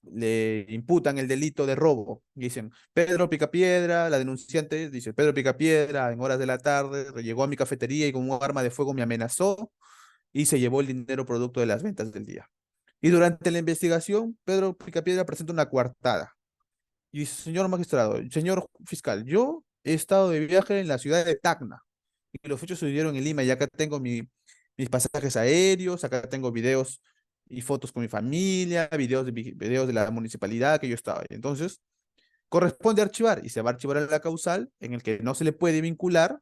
le imputan el delito de robo. Dicen, Pedro Picapiedra, la denunciante dice, Pedro Picapiedra en horas de la tarde llegó a mi cafetería y con un arma de fuego me amenazó y se llevó el dinero producto de las ventas del día. Y durante la investigación, Pedro Picapiedra presenta una coartada. Y dice, señor magistrado, señor fiscal, yo he estado de viaje en la ciudad de Tacna y los hechos sucedieron en Lima y acá tengo mis pasajes aéreos, acá tengo videos y fotos con mi familia, videos de la municipalidad que yo estaba. Entonces, corresponde archivar y se va a archivar la causal en el que no se le puede vincular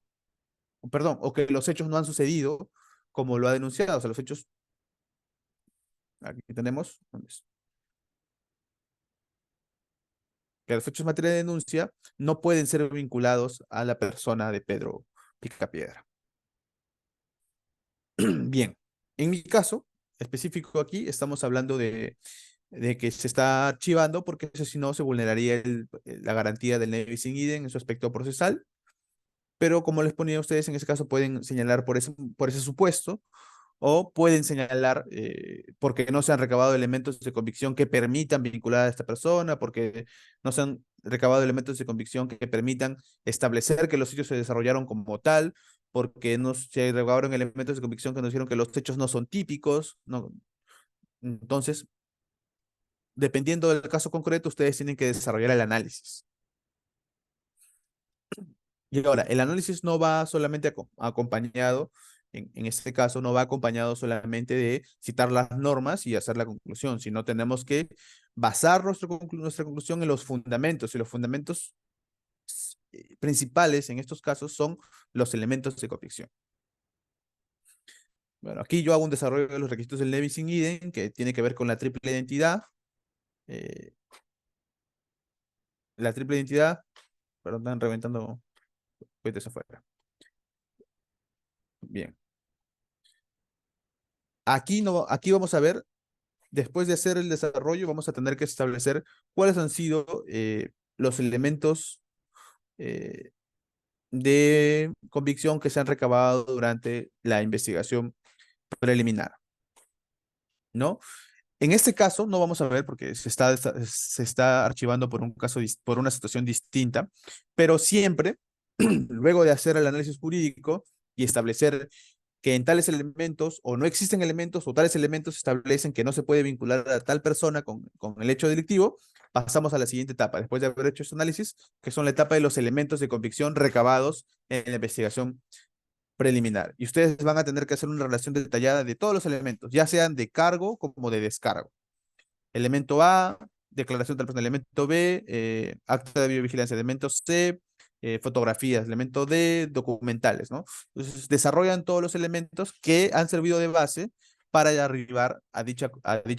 perdón, o que los hechos no han sucedido como lo ha denunciado. O sea, los hechos, aquí tenemos, ¿dónde es? Que los hechos en materia de denuncia no pueden ser vinculados a la persona de Pedro Picapiedra. Bien, en mi caso específico aquí estamos hablando de que se está archivando porque eso si no se vulneraría la garantía del ne bis in idem en su aspecto procesal, pero como les ponía a ustedes, en ese caso pueden señalar por ese supuesto o pueden señalar porque no se han recabado elementos de convicción que permitan vincular a esta persona, porque no se han recabado elementos de convicción que permitan establecer que los hechos se desarrollaron como tal, porque no se recabaron elementos de convicción que nos dijeron que los hechos no son típicos, ¿no? Entonces, dependiendo del caso concreto, ustedes tienen que desarrollar el análisis. Y ahora, el análisis no va solamente acompañado, en este caso, no va acompañado solamente de citar las normas y hacer la conclusión, sino tenemos que basar nuestra conclusión en los fundamentos, y los fundamentos principales en estos casos son los elementos de convicción. Bueno, aquí yo hago un desarrollo de los requisitos del ne bis in idem, que tiene que ver con la triple identidad. eh, la triple identidad, perdón, están reventando cohetes afuera. Bien. Aquí, no, aquí vamos a ver, después de hacer el desarrollo, vamos a tener que establecer cuáles han sido los elementos eh, de convicción que se han recabado durante la investigación preliminar, ¿no? En este caso no vamos a ver porque se está archivando por un caso, por una situación distinta, pero siempre, luego de hacer el análisis jurídico y establecer que en tales elementos o no existen elementos o tales elementos establecen que no se puede vincular a tal persona con el hecho delictivo, pasamos a la siguiente etapa, después de haber hecho este análisis, que son la etapa de los elementos de convicción recabados en la investigación preliminar. Y ustedes van a tener que hacer una relación detallada de todos los elementos, ya sean de cargo como de descargo. Elemento A, declaración del persona. Elemento B, acta de biovigilancia. Elemento C, fotografías. Elemento D, documentales, ¿no? Entonces, desarrollan todos los elementos que han servido de base para arribar a dicha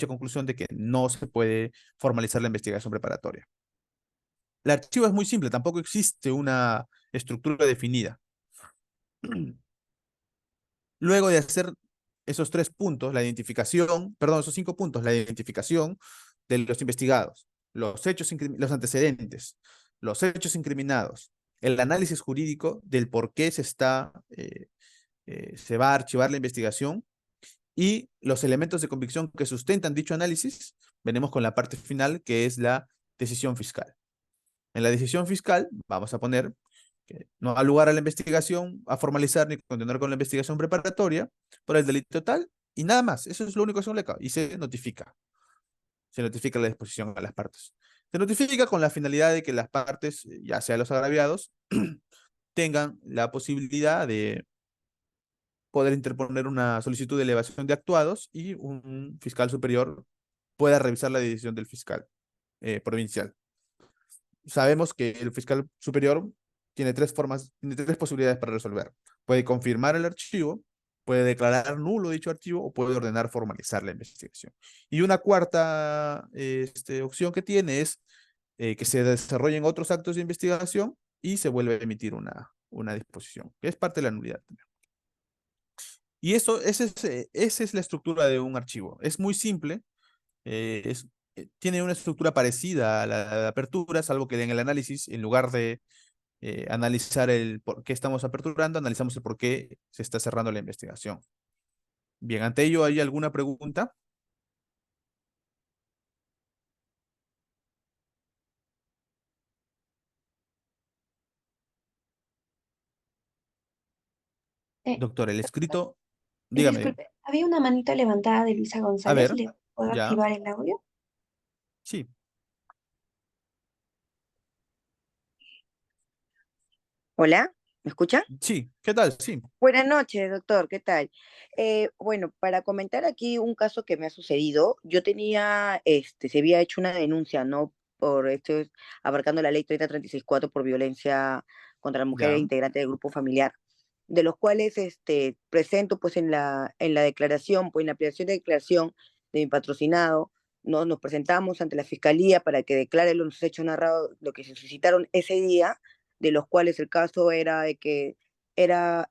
conclusión de que no se puede formalizar la investigación preparatoria. El archivo es muy simple, tampoco existe una estructura definida. Luego de hacer esos 3 puntos, la identificación, perdón, esos 5 puntos, la identificación de los investigados, los antecedentes, los hechos incriminados, el análisis jurídico del por qué se va a archivar la investigación y los elementos de convicción que sustentan dicho análisis, venimos con la parte final que es la decisión fiscal. En la decisión fiscal vamos a poner que no da lugar a la investigación, a formalizar ni continuar con la investigación preparatoria por el delito tal y nada más. Eso es lo único que se le cabe. Y se notifica. Se notifica la disposición a las partes. Se notifica con la finalidad de que las partes, ya sea los agraviados, tengan la posibilidad de poder interponer una solicitud de elevación de actuados y un fiscal superior pueda revisar la decisión del fiscal provincial. Sabemos que el fiscal superior tiene 3 posibilidades para resolver. Puede confirmar el archivo, puede declarar nulo dicho archivo o puede ordenar formalizar la investigación. Y una cuarta opción que tiene es que se desarrollen otros actos de investigación y se vuelve a emitir una disposición, que es parte de la nulidad. Y esa es la estructura de un archivo. Es muy simple, tiene una estructura parecida a la de apertura, salvo que en el análisis, en lugar de analizar el por qué estamos aperturando, analizamos el por qué se está cerrando la investigación. Bien, ante ello, ¿hay alguna pregunta? Eh, Doctor, el escrito, dígame, disculpe, había una manita levantada de Luisa a González. ver, ¿Le puedo ya, activar el audio? sí, Hola, ¿me escucha? sí, ¿qué tal? Sí, Buenas noches, doctor, ¿qué tal? Bueno, para comentar aquí un caso que me ha sucedido, yo tenía, se había hecho una denuncia, ¿no? Por esto, abarcando la ley 3036-4 por violencia contra la mujer e ya, integrante del grupo familiar. de los cuales presento pues en la declaración, pues en la aplicación de declaración de mi patrocinado, ¿no? Nos presentamos ante la fiscalía para que declare los hechos narrados, lo que se suscitaron ese día, de los cuales el caso era de que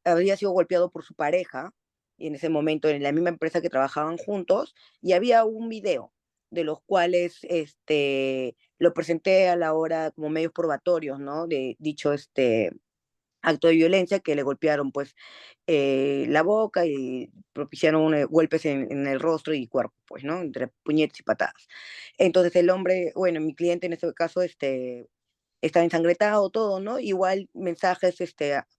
había sido golpeado por su pareja, y en ese momento en la misma empresa que trabajaban juntos, y había un video de los cuales lo presenté a la hora como medios probatorios, ¿no? De dicho acto de violencia que le golpearon pues la boca y propiciaron golpes en el rostro y cuerpo, pues, ¿no? Entre puñetes y patadas. Entonces el hombre, bueno, mi cliente en este caso, estaba ensangretado todo, ¿no? Igual mensajes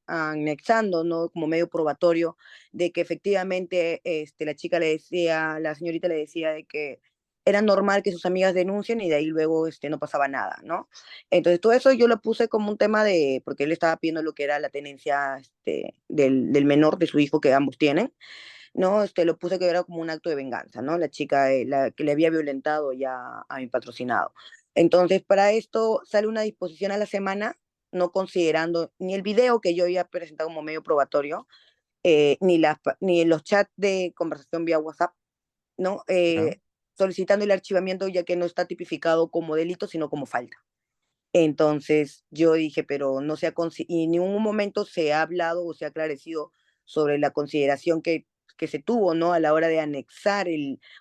anexando, ¿no? Como medio probatorio de que efectivamente la chica le decía, la señorita le decía de que era normal que sus amigas denuncien y de ahí luego no pasaba nada, ¿no? Entonces todo eso yo lo puse como un tema de, porque él estaba pidiendo lo que era la tenencia del menor, de su hijo que ambos tienen, ¿no? Lo puse que era como un acto de venganza, ¿no? La chica la que le había violentado ya a mi patrocinado. Entonces, para esto sale una disposición a la semana, no considerando ni el video que yo había presentado como medio probatorio, ni los chats de conversación vía WhatsApp, ¿no? ¿Ya? Solicitando el archivamiento ya que no está tipificado como delito, sino como falta. Entonces yo dije, pero no se ha y en ningún momento se ha hablado o se ha aclarecido sobre la consideración que se tuvo, ¿no? A la hora de anexar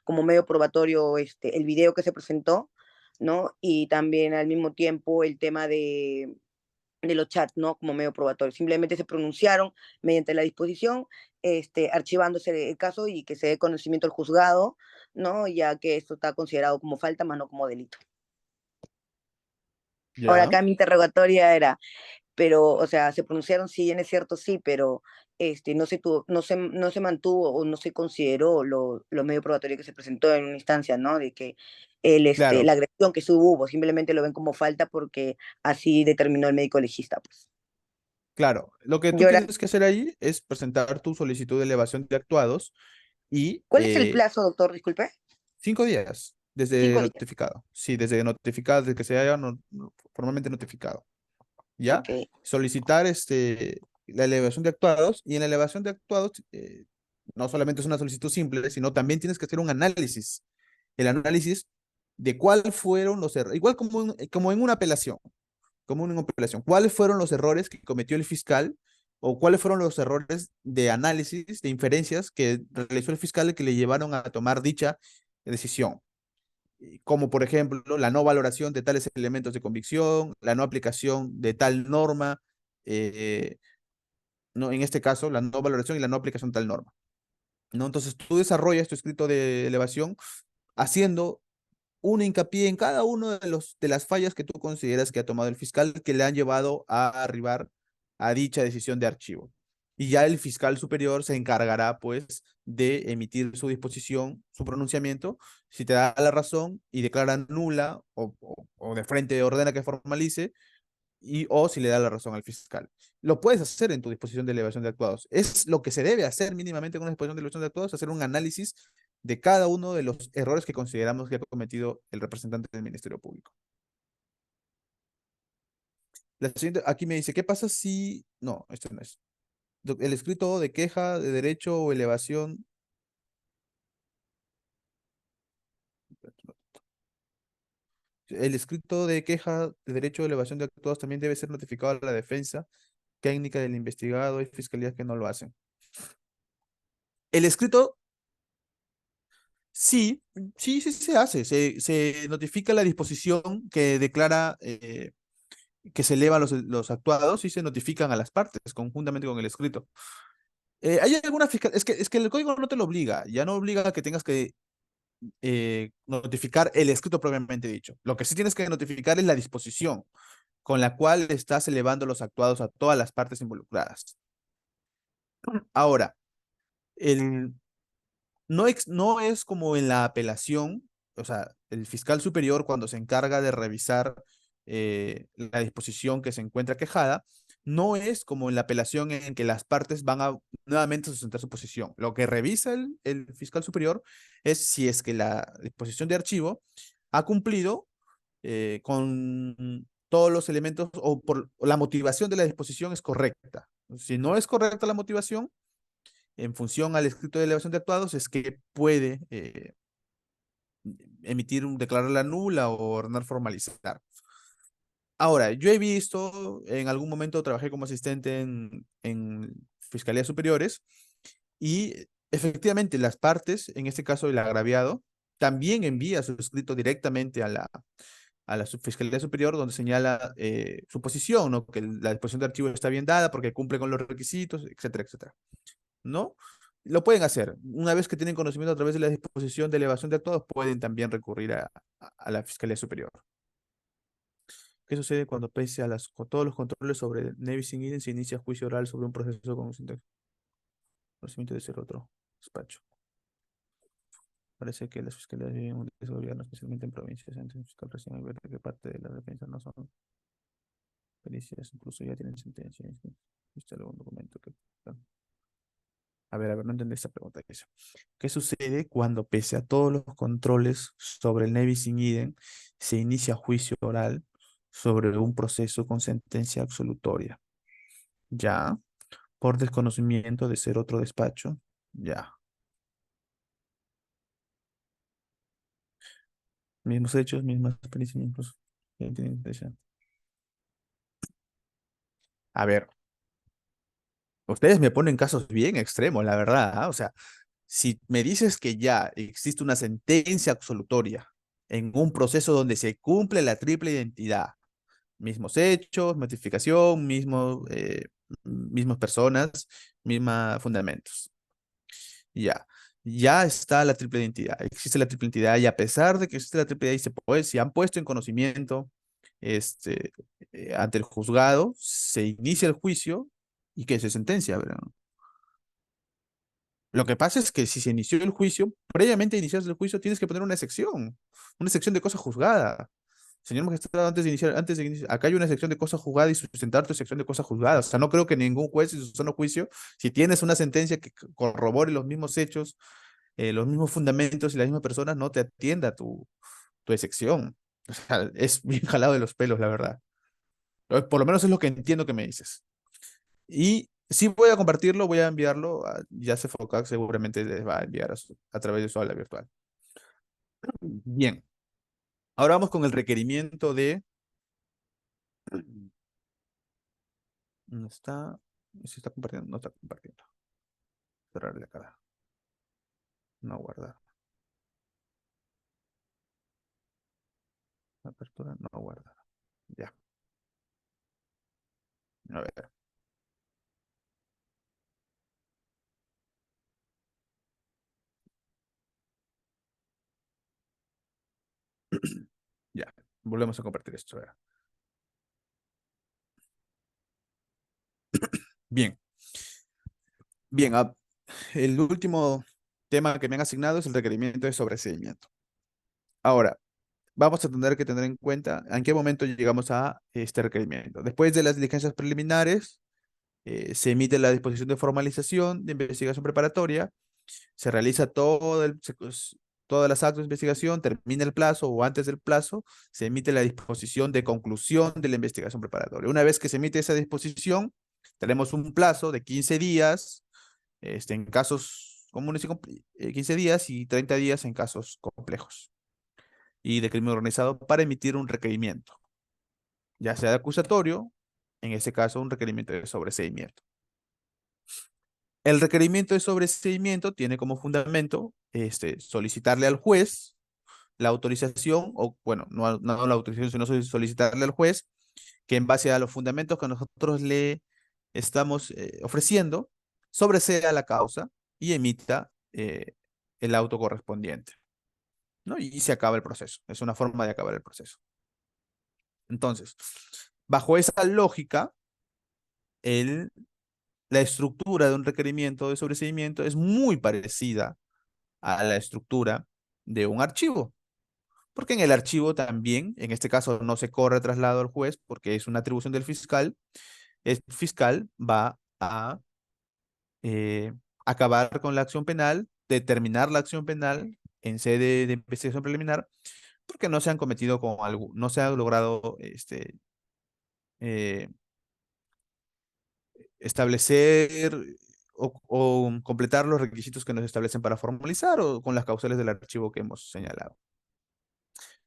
como medio probatorio el video que se presentó, ¿no? Y también al mismo tiempo el tema de los chats, ¿no? Como medio probatorio. Simplemente se pronunciaron mediante la disposición, archivándose el caso y que se dé conocimiento al juzgado, ¿no? Ya que esto está considerado como falta, más no como delito. Ahora ¿Ya? acá mi interrogatoria era, pero, o sea, se pronunciaron, sí, bien es cierto, sí, pero no se mantuvo o no se consideró lo medio probatorio que se presentó en una instancia, ¿no? De que Claro, la agresión que hubo, simplemente lo ven como falta porque así determinó el médico legista, pues. claro. Lo que tú Yo era, tienes que hacer ahí es presentar tu solicitud de elevación de actuados y ¿cuál es el plazo, doctor? Disculpe. 5 días desde 5 días. notificado. Sí, desde notificado, desde que se haya formalmente notificado. ¿Ya? Ok. Solicitar la elevación de actuados y en la elevación de actuados no solamente es una solicitud simple, sino también tienes que hacer un análisis. El análisis de cuáles fueron los errores, igual como en una apelación, como en una apelación, cuáles fueron los errores que cometió el fiscal o cuáles fueron los errores de análisis, de inferencias que realizó el fiscal que le llevaron a tomar dicha decisión, como por ejemplo la no valoración de tales elementos de convicción, la no aplicación de tal norma, eh, no, en este caso, la no valoración y la no aplicación de tal norma, ¿no? Entonces tú desarrollas tu escrito de elevación haciendo un hincapié en cada uno de las fallas que tú consideras que ha tomado el fiscal que le han llevado a arribar a dicha decisión de archivo. Y ya el fiscal superior se encargará, pues, de emitir su disposición, su pronunciamiento, si te da la razón y declara nula o de frente ordena que formalice, o si le da la razón al fiscal. Lo puedes hacer en tu disposición de elevación de actuados. Es lo que se debe hacer mínimamente con una disposición de elevación de actuados, hacer un análisis de cada uno de los errores que consideramos que ha cometido el representante del Ministerio Público. La siguiente, aquí me dice, ¿qué pasa si... No, esto no es. El escrito de queja de derecho o elevación... El escrito de queja de derecho o elevación de actuados también debe ser notificado a la defensa técnica del investigado. Hay fiscalías que no lo hacen. El escrito, sí, sí se hace. Se notifica la disposición que declara que se elevan los actuados y se notifican a las partes conjuntamente con el escrito. Hay alguna fiscal, es que el código no te lo obliga, ya no obliga a que tengas que notificar el escrito propiamente dicho. Lo que sí tienes que notificar es la disposición con la cual estás elevando los actuados a todas las partes involucradas. Ahora, el, no es como en la apelación, o sea, el fiscal superior cuando se encarga de revisar la disposición que se encuentra quejada, no es como en la apelación en que las partes van a nuevamente sustentar su posición. Lo que revisa el fiscal superior es si es que la disposición de archivo ha cumplido con todos los elementos o por la motivación de la disposición es correcta. Si no es correcta la motivación, en función al escrito de elevación de actuados, es que puede declararla nula o ordenar formalizar. Ahora, yo he visto, en algún momento trabajé como asistente en fiscalías superiores y efectivamente las partes, en este caso el agraviado, también envía su escrito directamente a la Fiscalía Superior donde señala su posición, ¿no? Que la disposición de archivo está bien dada porque cumple con los requisitos, etcétera, etcétera, ¿no? Lo pueden hacer. Una vez que tienen conocimiento a través de la disposición de elevación de actuados, pueden también recurrir a la Fiscalía Superior. ¿Qué sucede cuando pese a todos los controles sobre Nevis in idem se inicia juicio oral sobre un proceso con conocimiento de ser otro despacho? Parece que las fiscalías viven un desgobierno, especialmente en provincias. Entonces, el fiscal recién al ver que parte de la defensa no son pericias, incluso ya tienen sentencia. ¿Viste algún documento que... a ver, no entendí esta pregunta. ¿Qué sucede cuando, pese a todos los controles sobre el Nevis in idem, se inicia juicio oral sobre un proceso con sentencia absolutoria? Ya, por desconocimiento de ser otro despacho. Ya. Mismos hechos, mismas experiencias, incluso. Ya tienen intención. A ver, ustedes me ponen casos bien extremos, la verdad, ¿ah? O sea, si me dices que ya existe una sentencia absolutoria en un proceso donde se cumple la triple identidad, mismos hechos, notificación, mismas personas, mismos fundamentos. Ya, ya está la triple identidad, existe la triple identidad y a pesar de que existe la triple identidad, se han puesto en conocimiento este, ante el juzgado, se inicia el juicio y que se sentencia, ¿verdad? Lo que pasa es que si se inició el juicio, previamente a iniciarse el juicio, tienes que poner una sección de cosa juzgada. Señor magistrado, acá hay una sección de cosa juzgada y sustentar tu sección de cosa juzgada. O sea, no creo que ningún juez en su sano juicio, si tienes una sentencia que corrobore los mismos hechos, los mismos fundamentos y las mismas personas, no te atienda tu excepción. O sea, es bien jalado de los pelos, la verdad. Por lo menos es lo que entiendo que me dices. Y sí voy a compartirlo, voy a enviarlo. Ya se Focac seguramente les va a enviar a través de su aula virtual. Bien, ahora vamos con el requerimiento de... ¿Dónde está? ¿Se está compartiendo? No está compartiendo. Cerrarle acá. No guardar. Apertura, no guardar. Ya. A ver. Ya. Volvemos a compartir esto. A ver. Bien. Bien. El último tema que me han asignado es el requerimiento de sobreseimiento. Ahora, vamos a tener que tener en cuenta en qué momento llegamos a este requerimiento. Después de las diligencias preliminares, se emite la disposición de formalización de investigación preparatoria, se realiza todas las actos de investigación, termina el plazo o antes del plazo, se emite la disposición de conclusión de la investigación preparatoria. Una vez que se emite esa disposición, tenemos un plazo de 15 días, en casos comunes y 15 días y 30 días en casos complejos y de crimen organizado para emitir un requerimiento, ya sea de acusatorio, en este caso un requerimiento de sobreseimiento. El requerimiento de sobreseimiento tiene como fundamento solicitarle al juez la autorización, o bueno, no la autorización, sino solicitarle al juez que en base a los fundamentos que nosotros le estamos ofreciendo, sobresea la causa y emita el auto correspondiente, ¿no? Y se acaba el proceso. Es una forma de acabar el proceso. Entonces, bajo esa lógica, la estructura de un requerimiento de sobreseimiento es muy parecida a la estructura de un archivo, porque en el archivo también, en este caso no se corre traslado al juez porque es una atribución del fiscal, el fiscal va a eh, acabar con la acción penal, determinar la acción penal en sede de investigación preliminar, porque no se han cometido con algo, no se ha logrado eh, establecer o completar los requisitos que nos establecen para formalizar o con las causales del archivo que hemos señalado.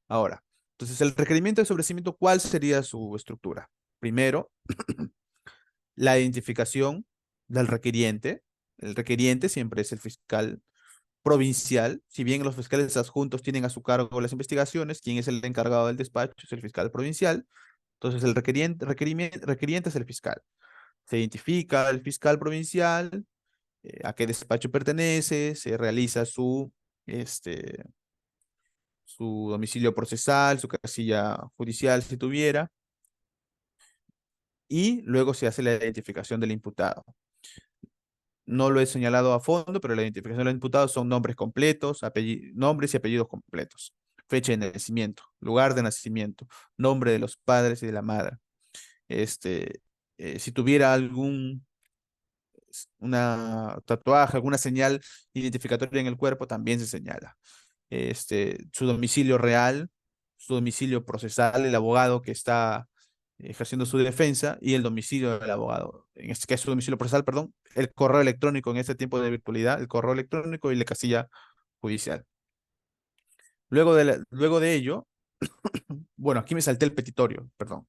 Ahora, entonces el requerimiento de sobreseimiento, ¿cuál sería su estructura? Primero, la identificación del requiriente. El requiriente siempre es el fiscal provincial. Si bien los fiscales adjuntos tienen a su cargo las investigaciones, quien es el encargado del despacho es el fiscal provincial. Entonces el requiriente es el fiscal. Se identifica el fiscal provincial, a qué despacho pertenece, se realiza este, su domicilio procesal, su casilla judicial si tuviera, y luego se hace la identificación del imputado. No lo he señalado a fondo, pero la identificación del imputado son nombres completos, nombres y apellidos completos, fecha de nacimiento, lugar de nacimiento, nombre de los padres y de la madre. Si tuviera una tatuaje, alguna señal identificatoria en el cuerpo, también se señala. Su domicilio real, su domicilio procesal, el abogado que está ejerciendo su defensa y el domicilio del abogado. En este caso, su domicilio procesal, perdón, el correo electrónico en este tiempo de virtualidad, el correo electrónico y la casilla judicial. Luego de ello, bueno, aquí me salté el petitorio, perdón.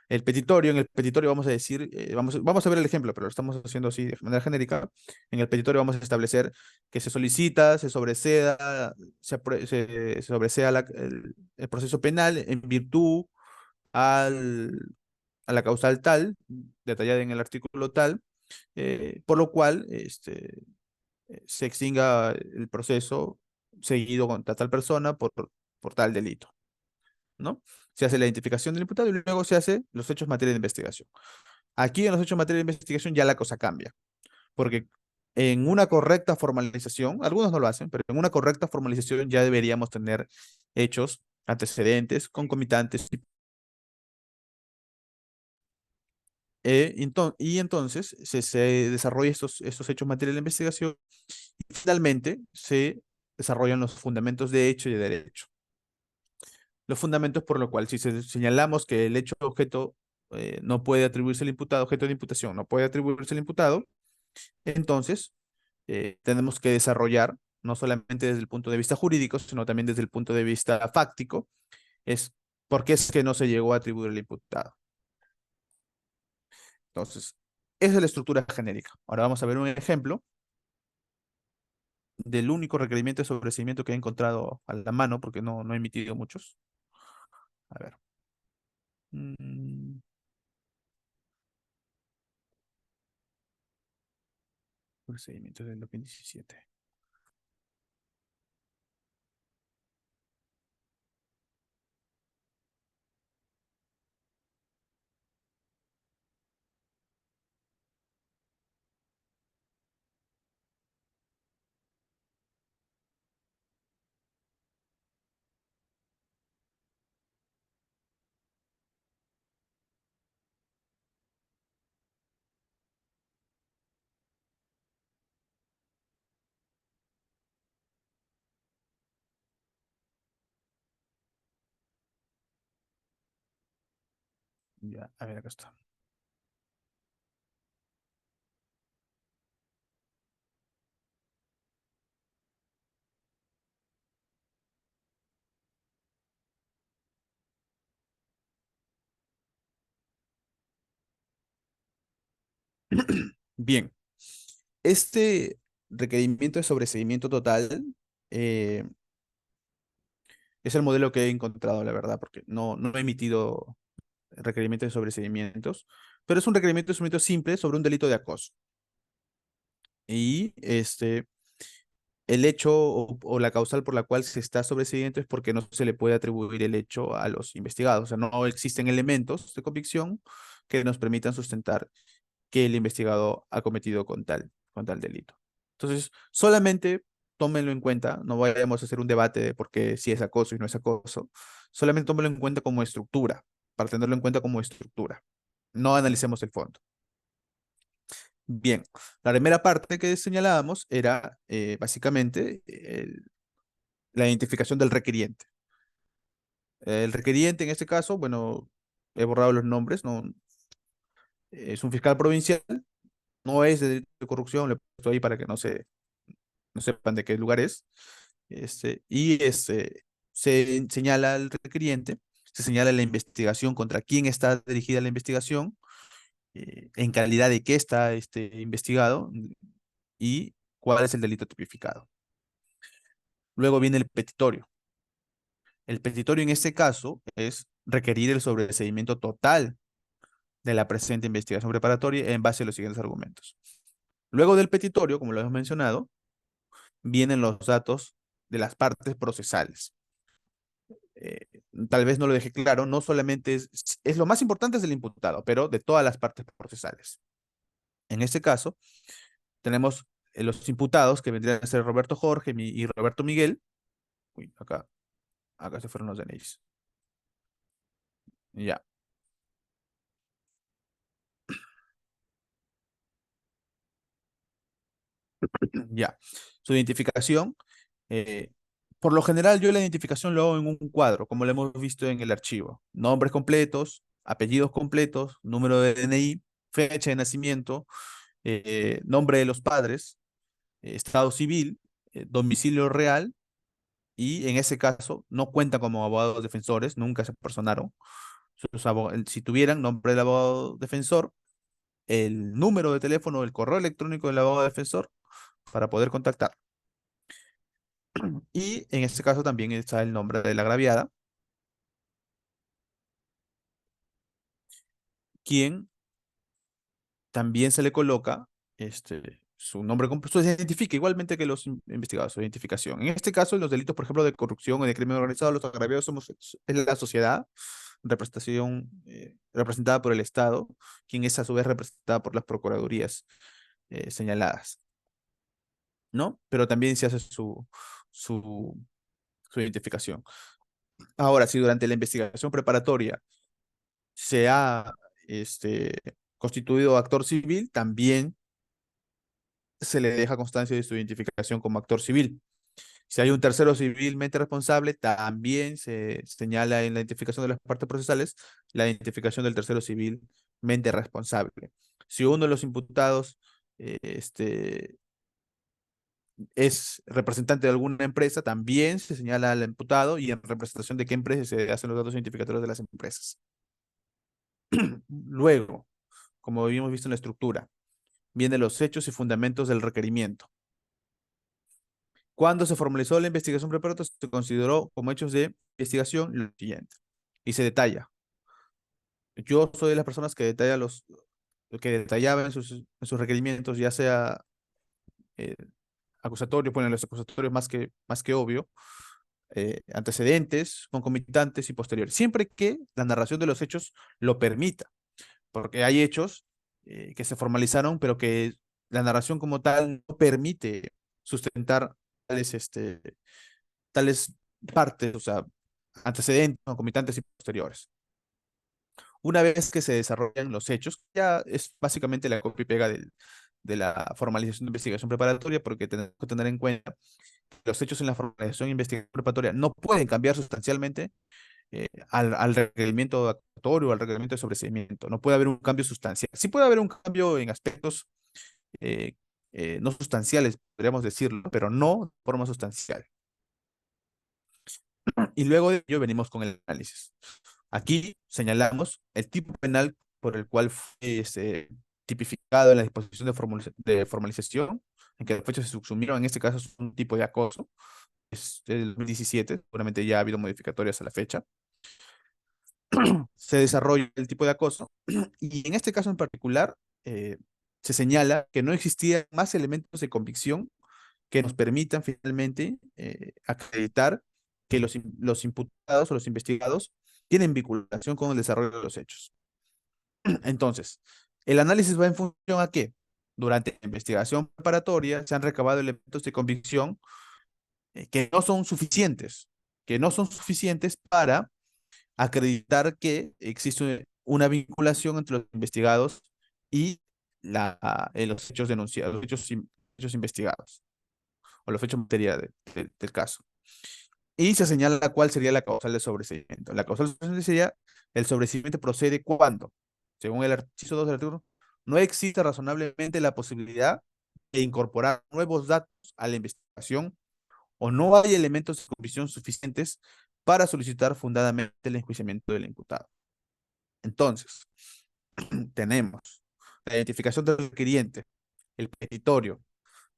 En el petitorio vamos a decir, vamos a ver el ejemplo, pero lo estamos haciendo así de manera genérica. En el petitorio vamos a establecer que se solicita, se sobreseda, se sobresea el proceso penal en virtud al, a la causal tal, detallada en el artículo tal, por lo cual se extinga el proceso seguido contra tal persona por tal delito, ¿no? Se hace la identificación del imputado y luego se hace los hechos en materia de investigación. Aquí en los hechos en materia de investigación ya la cosa cambia, porque en una correcta formalización, algunos no lo hacen, pero en una correcta formalización ya deberíamos tener hechos, antecedentes, concomitantes. Y entonces se desarrollan estos hechos en materia de investigación y finalmente se desarrollan los fundamentos de hecho y de derecho. Los fundamentos por lo cual si señalamos que el hecho objeto no puede atribuirse al imputado, objeto de imputación no puede atribuirse al imputado, entonces tenemos que desarrollar, no solamente desde el punto de vista jurídico, sino también desde el punto de vista fáctico, es por qué es que no se llegó a atribuir al imputado. Entonces, esa es la estructura genérica. Ahora vamos a ver un ejemplo del único requerimiento de sobreseimiento que he encontrado a la mano, porque no he emitido muchos. A ver. Mm, Procedimiento del 2017. Ya, a ver, acá está. Bien, este requerimiento de sobreseimiento total eh, es el modelo que he encontrado, la verdad, porque no he emitido requerimientos de sobreseimientos, pero es un requerimiento de sobreseimiento simple sobre un delito de acoso. Y el hecho o la causal por la cual se está sobreseyendo es porque no se le puede atribuir el hecho a los investigados. O sea, no existen elementos de convicción que nos permitan sustentar que el investigado ha cometido con tal delito. Entonces, solamente tómenlo en cuenta, no vayamos a hacer un debate de por qué si es acoso y no es acoso, solamente tómenlo en cuenta como estructura, para tenerlo en cuenta como estructura. No analicemos el fondo. Bien, la primera parte que señalábamos era básicamente la identificación del requiriente. El requiriente en este caso, bueno, he borrado los nombres, no, es un fiscal provincial no es de delito de corrupción, le he puesto ahí para que no sepan de qué lugar es. Se señala al requiriente, se señala la investigación, contra quién está dirigida la investigación, en calidad de qué está investigado y cuál es el delito tipificado. Luego viene el petitorio. El petitorio en este caso es requerir el sobreseimiento total de la presente investigación preparatoria en base a los siguientes argumentos. Luego del petitorio, como lo hemos mencionado, vienen los datos de las partes procesales. Eh, Tal vez no lo dejé claro, no solamente es lo más importante es del imputado, pero de todas las partes procesales. En este caso, tenemos los imputados, que vendrían a ser Roberto Jorge y Roberto Miguel. Uy, acá se fueron los DNIs. Ya, ya. Su identificación, eh, por lo general yo la identificación lo hago en un cuadro, como lo hemos visto en el archivo. Nombres completos, apellidos completos, número de DNI, fecha de nacimiento, nombre de los padres, estado civil, domicilio real, y en ese caso no cuentan como abogados defensores, nunca se personaron. Si tuvieran nombre del abogado defensor, el número de teléfono, el correo electrónico del abogado defensor para poder contactar. Y en este caso también está el nombre de la agraviada, quien también se le coloca su nombre completo, se identifica igualmente que los investigados, su identificación. En este caso, en los delitos, por ejemplo, de corrupción o de crimen organizado, los agraviados es la sociedad, representada por el Estado, quien es a su vez representada por las procuradurías señaladas, ¿no? Pero también se hace su, su identificación. Ahora, si durante la investigación preparatoria se ha constituido actor civil, también se le deja constancia de su identificación como actor civil. Si hay un tercero civilmente responsable, también se señala en la identificación de las partes procesales la identificación del tercero civilmente responsable. Si uno de los imputados es representante de alguna empresa, también se señala al imputado y en representación de qué empresa se hacen los datos identificatorios de las empresas. Luego, como habíamos visto en la estructura, vienen los hechos y fundamentos del requerimiento. Cuando se formalizó la investigación preparatoria, se consideró como hechos de investigación lo siguiente. Y se detalla. Yo soy de las personas que detalla lo que detallaba en sus requerimientos, ya sea eh, acusatorio, ponen los acusatorios más que obvio, antecedentes, concomitantes y posteriores, siempre que la narración de los hechos lo permita, porque hay hechos que se formalizaron, pero que la narración como tal no permite sustentar tales partes, o sea, antecedentes, concomitantes y posteriores. Una vez que se desarrollan los hechos, ya es básicamente la copia y pega de la formalización de investigación preparatoria, porque tenemos que tener en cuenta que los hechos en la formalización de investigación preparatoria no pueden cambiar sustancialmente al requerimiento acusatorio o al requerimiento de sobreseimiento. No puede haber un cambio sustancial. Sí puede haber un cambio en aspectos eh, no sustanciales, podríamos decirlo, pero no de forma sustancial. Y luego de ello venimos con el análisis. Aquí señalamos el tipo penal por el cual fue tipificado en la disposición de formalización, en que los hechos se subsumieron, en este caso es un tipo de acoso, es del 2017, seguramente ya ha habido modificatorias a la fecha. Se desarrolla el tipo de acoso y en este caso en particular se señala que no existían más elementos de convicción que nos permitan finalmente acreditar que los imputados o los investigados tienen vinculación con el desarrollo de los hechos. Entonces, el análisis va en función a qué. Durante la investigación preparatoria se han recabado elementos de convicción que no son suficientes para acreditar que existe una vinculación entre los investigados y los hechos denunciados, hechos investigados, o los hechos en materia del caso. Y se señala cuál sería la causal de sobreseimiento. La causal de sobreseimiento sería el sobreseimiento procede cuando, según el inciso 2 del artículo, no existe razonablemente la posibilidad de incorporar nuevos datos a la investigación o no hay elementos de convicción suficientes para solicitar fundadamente el enjuiciamiento del imputado. Entonces, tenemos la identificación del requiriente, el petitorio,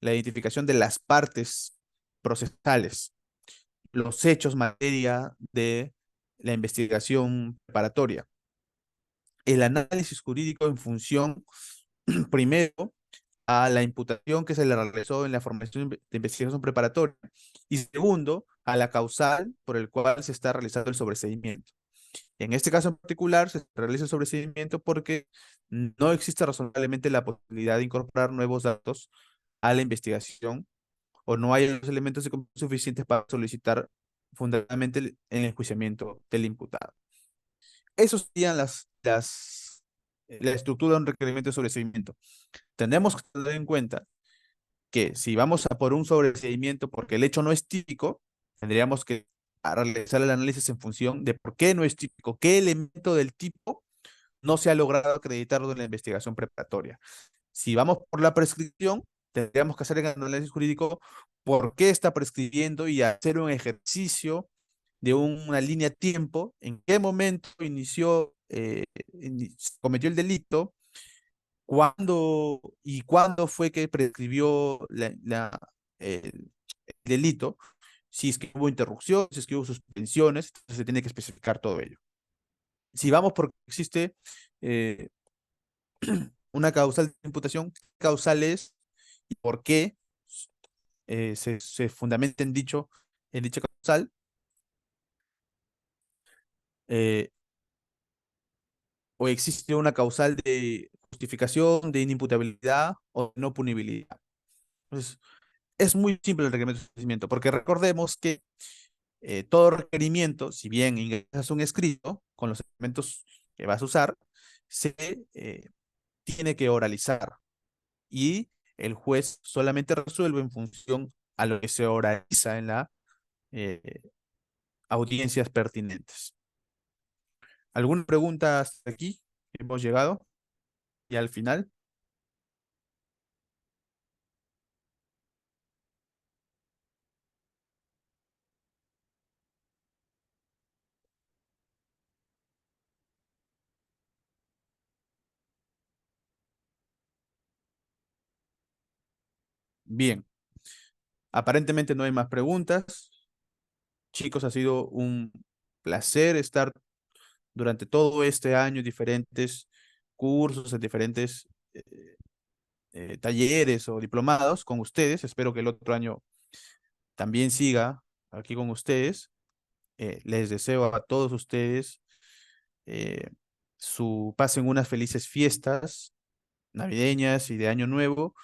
la identificación de las partes procesales, los hechos materia de la investigación preparatoria, el análisis jurídico en función, primero, a la imputación que se le realizó en la formación de investigación preparatoria y segundo, a la causal por el cual se está realizando el sobreseimiento. En este caso en particular se realiza el sobreseimiento porque no existe razonablemente la posibilidad de incorporar nuevos datos a la investigación o no hay los elementos suficientes para solicitar fundamentalmente el enjuiciamiento del imputado. Esas serían la estructura de un requerimiento de sobreseimiento. Tenemos que tener en cuenta que si vamos a por un sobreseimiento porque el hecho no es típico, tendríamos que realizar el análisis en función de por qué no es típico, qué elemento del tipo no se ha logrado acreditarlo en la investigación preparatoria. Si vamos por la prescripción, tendríamos que hacer el análisis jurídico por qué está prescribiendo y hacer un ejercicio de una línea de tiempo, en qué momento cometió el delito, cuándo fue que prescribió el delito, si es que hubo interrupción, si es que hubo suspensiones, entonces se tiene que especificar todo ello. Si vamos porque existe eh, una causal de imputación, ¿qué causal es y por qué se fundamenta en dicha causal? Eh, ¿O existe una causal de justificación, de inimputabilidad o no punibilidad? Entonces, es muy simple el requerimiento de procedimiento, porque recordemos que todo requerimiento, si bien ingresas un escrito con los elementos que vas a usar, se tiene que oralizar y el juez solamente resuelve en función a lo que se oraliza en las audiencias pertinentes. ¿Alguna pregunta hasta aquí? Hemos llegado y al final. Bien, aparentemente no hay más preguntas. Chicos, ha sido un placer estar durante todo este año en diferentes cursos, en diferentes talleres o diplomados con ustedes. Espero que el otro año también siga aquí con ustedes. Les deseo a todos ustedes eh, pasen unas felices fiestas navideñas y de Año Nuevo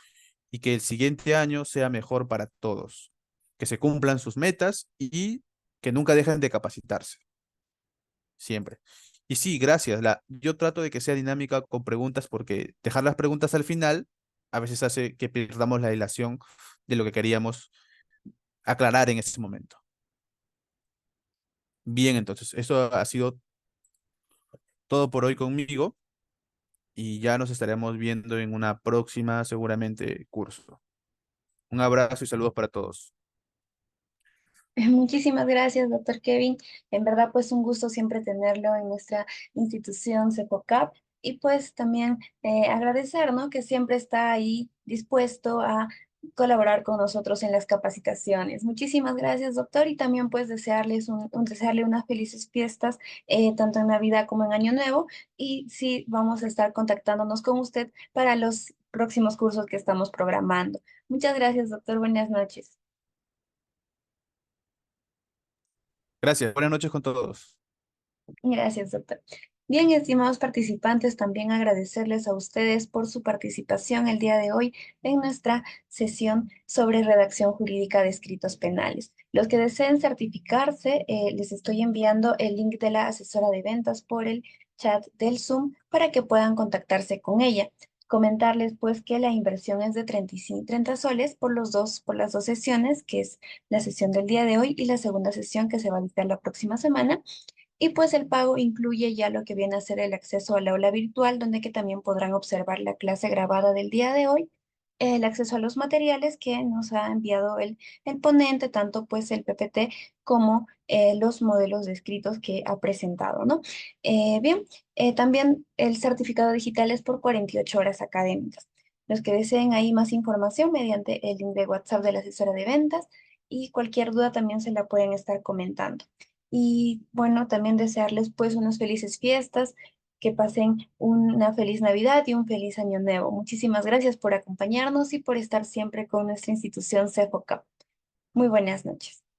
y que el siguiente año sea mejor para todos. Que se cumplan sus metas y que nunca dejen de capacitarse. Siempre. Y sí, gracias. Yo trato de que sea dinámica con preguntas porque dejar las preguntas al final a veces hace que perdamos la ilación de lo que queríamos aclarar en ese momento. Bien, entonces, eso ha sido todo por hoy conmigo y ya nos estaremos viendo en una próxima, seguramente, curso. Un abrazo y saludos para todos. Muchísimas gracias, doctor Kevin. En verdad, pues un gusto siempre tenerlo en nuestra institución CEPOCAP y pues también agradecer, ¿no? Que siempre está ahí dispuesto a colaborar con nosotros en las capacitaciones. Muchísimas gracias, doctor, y también pues desearle unas felices fiestas, tanto en Navidad como en Año Nuevo, y sí, vamos a estar contactándonos con usted para los próximos cursos que estamos programando. Muchas gracias, doctor. Buenas noches. Gracias. Buenas noches con todos. Gracias, doctor. Bien, estimados participantes, también agradecerles a ustedes por su participación el día de hoy en nuestra sesión sobre redacción jurídica de escritos penales. Los que deseen certificarse, les estoy enviando el link de la asesora de ventas por el chat del Zoom para que puedan contactarse con ella. Comentarles pues que la inversión es de 30 soles por las dos sesiones, que es la sesión del día de hoy y la segunda sesión que se va a dictar la próxima semana. Y pues el pago incluye ya lo que viene a ser el acceso al aula virtual, donde que también podrán observar la clase grabada del día de hoy, el acceso a los materiales que nos ha enviado el ponente, tanto pues el PPT como los modelos descritos que ha presentado, ¿no? Bien, también el certificado digital es por 48 horas académicas. Los que deseen ahí más información mediante el link de WhatsApp de la asesora de ventas y cualquier duda también se la pueden estar comentando. Y bueno, también desearles pues unas felices fiestas, que pasen una feliz Navidad y un feliz Año Nuevo. Muchísimas gracias por acompañarnos y por estar siempre con nuestra institución CEFOCAP. Muy buenas noches.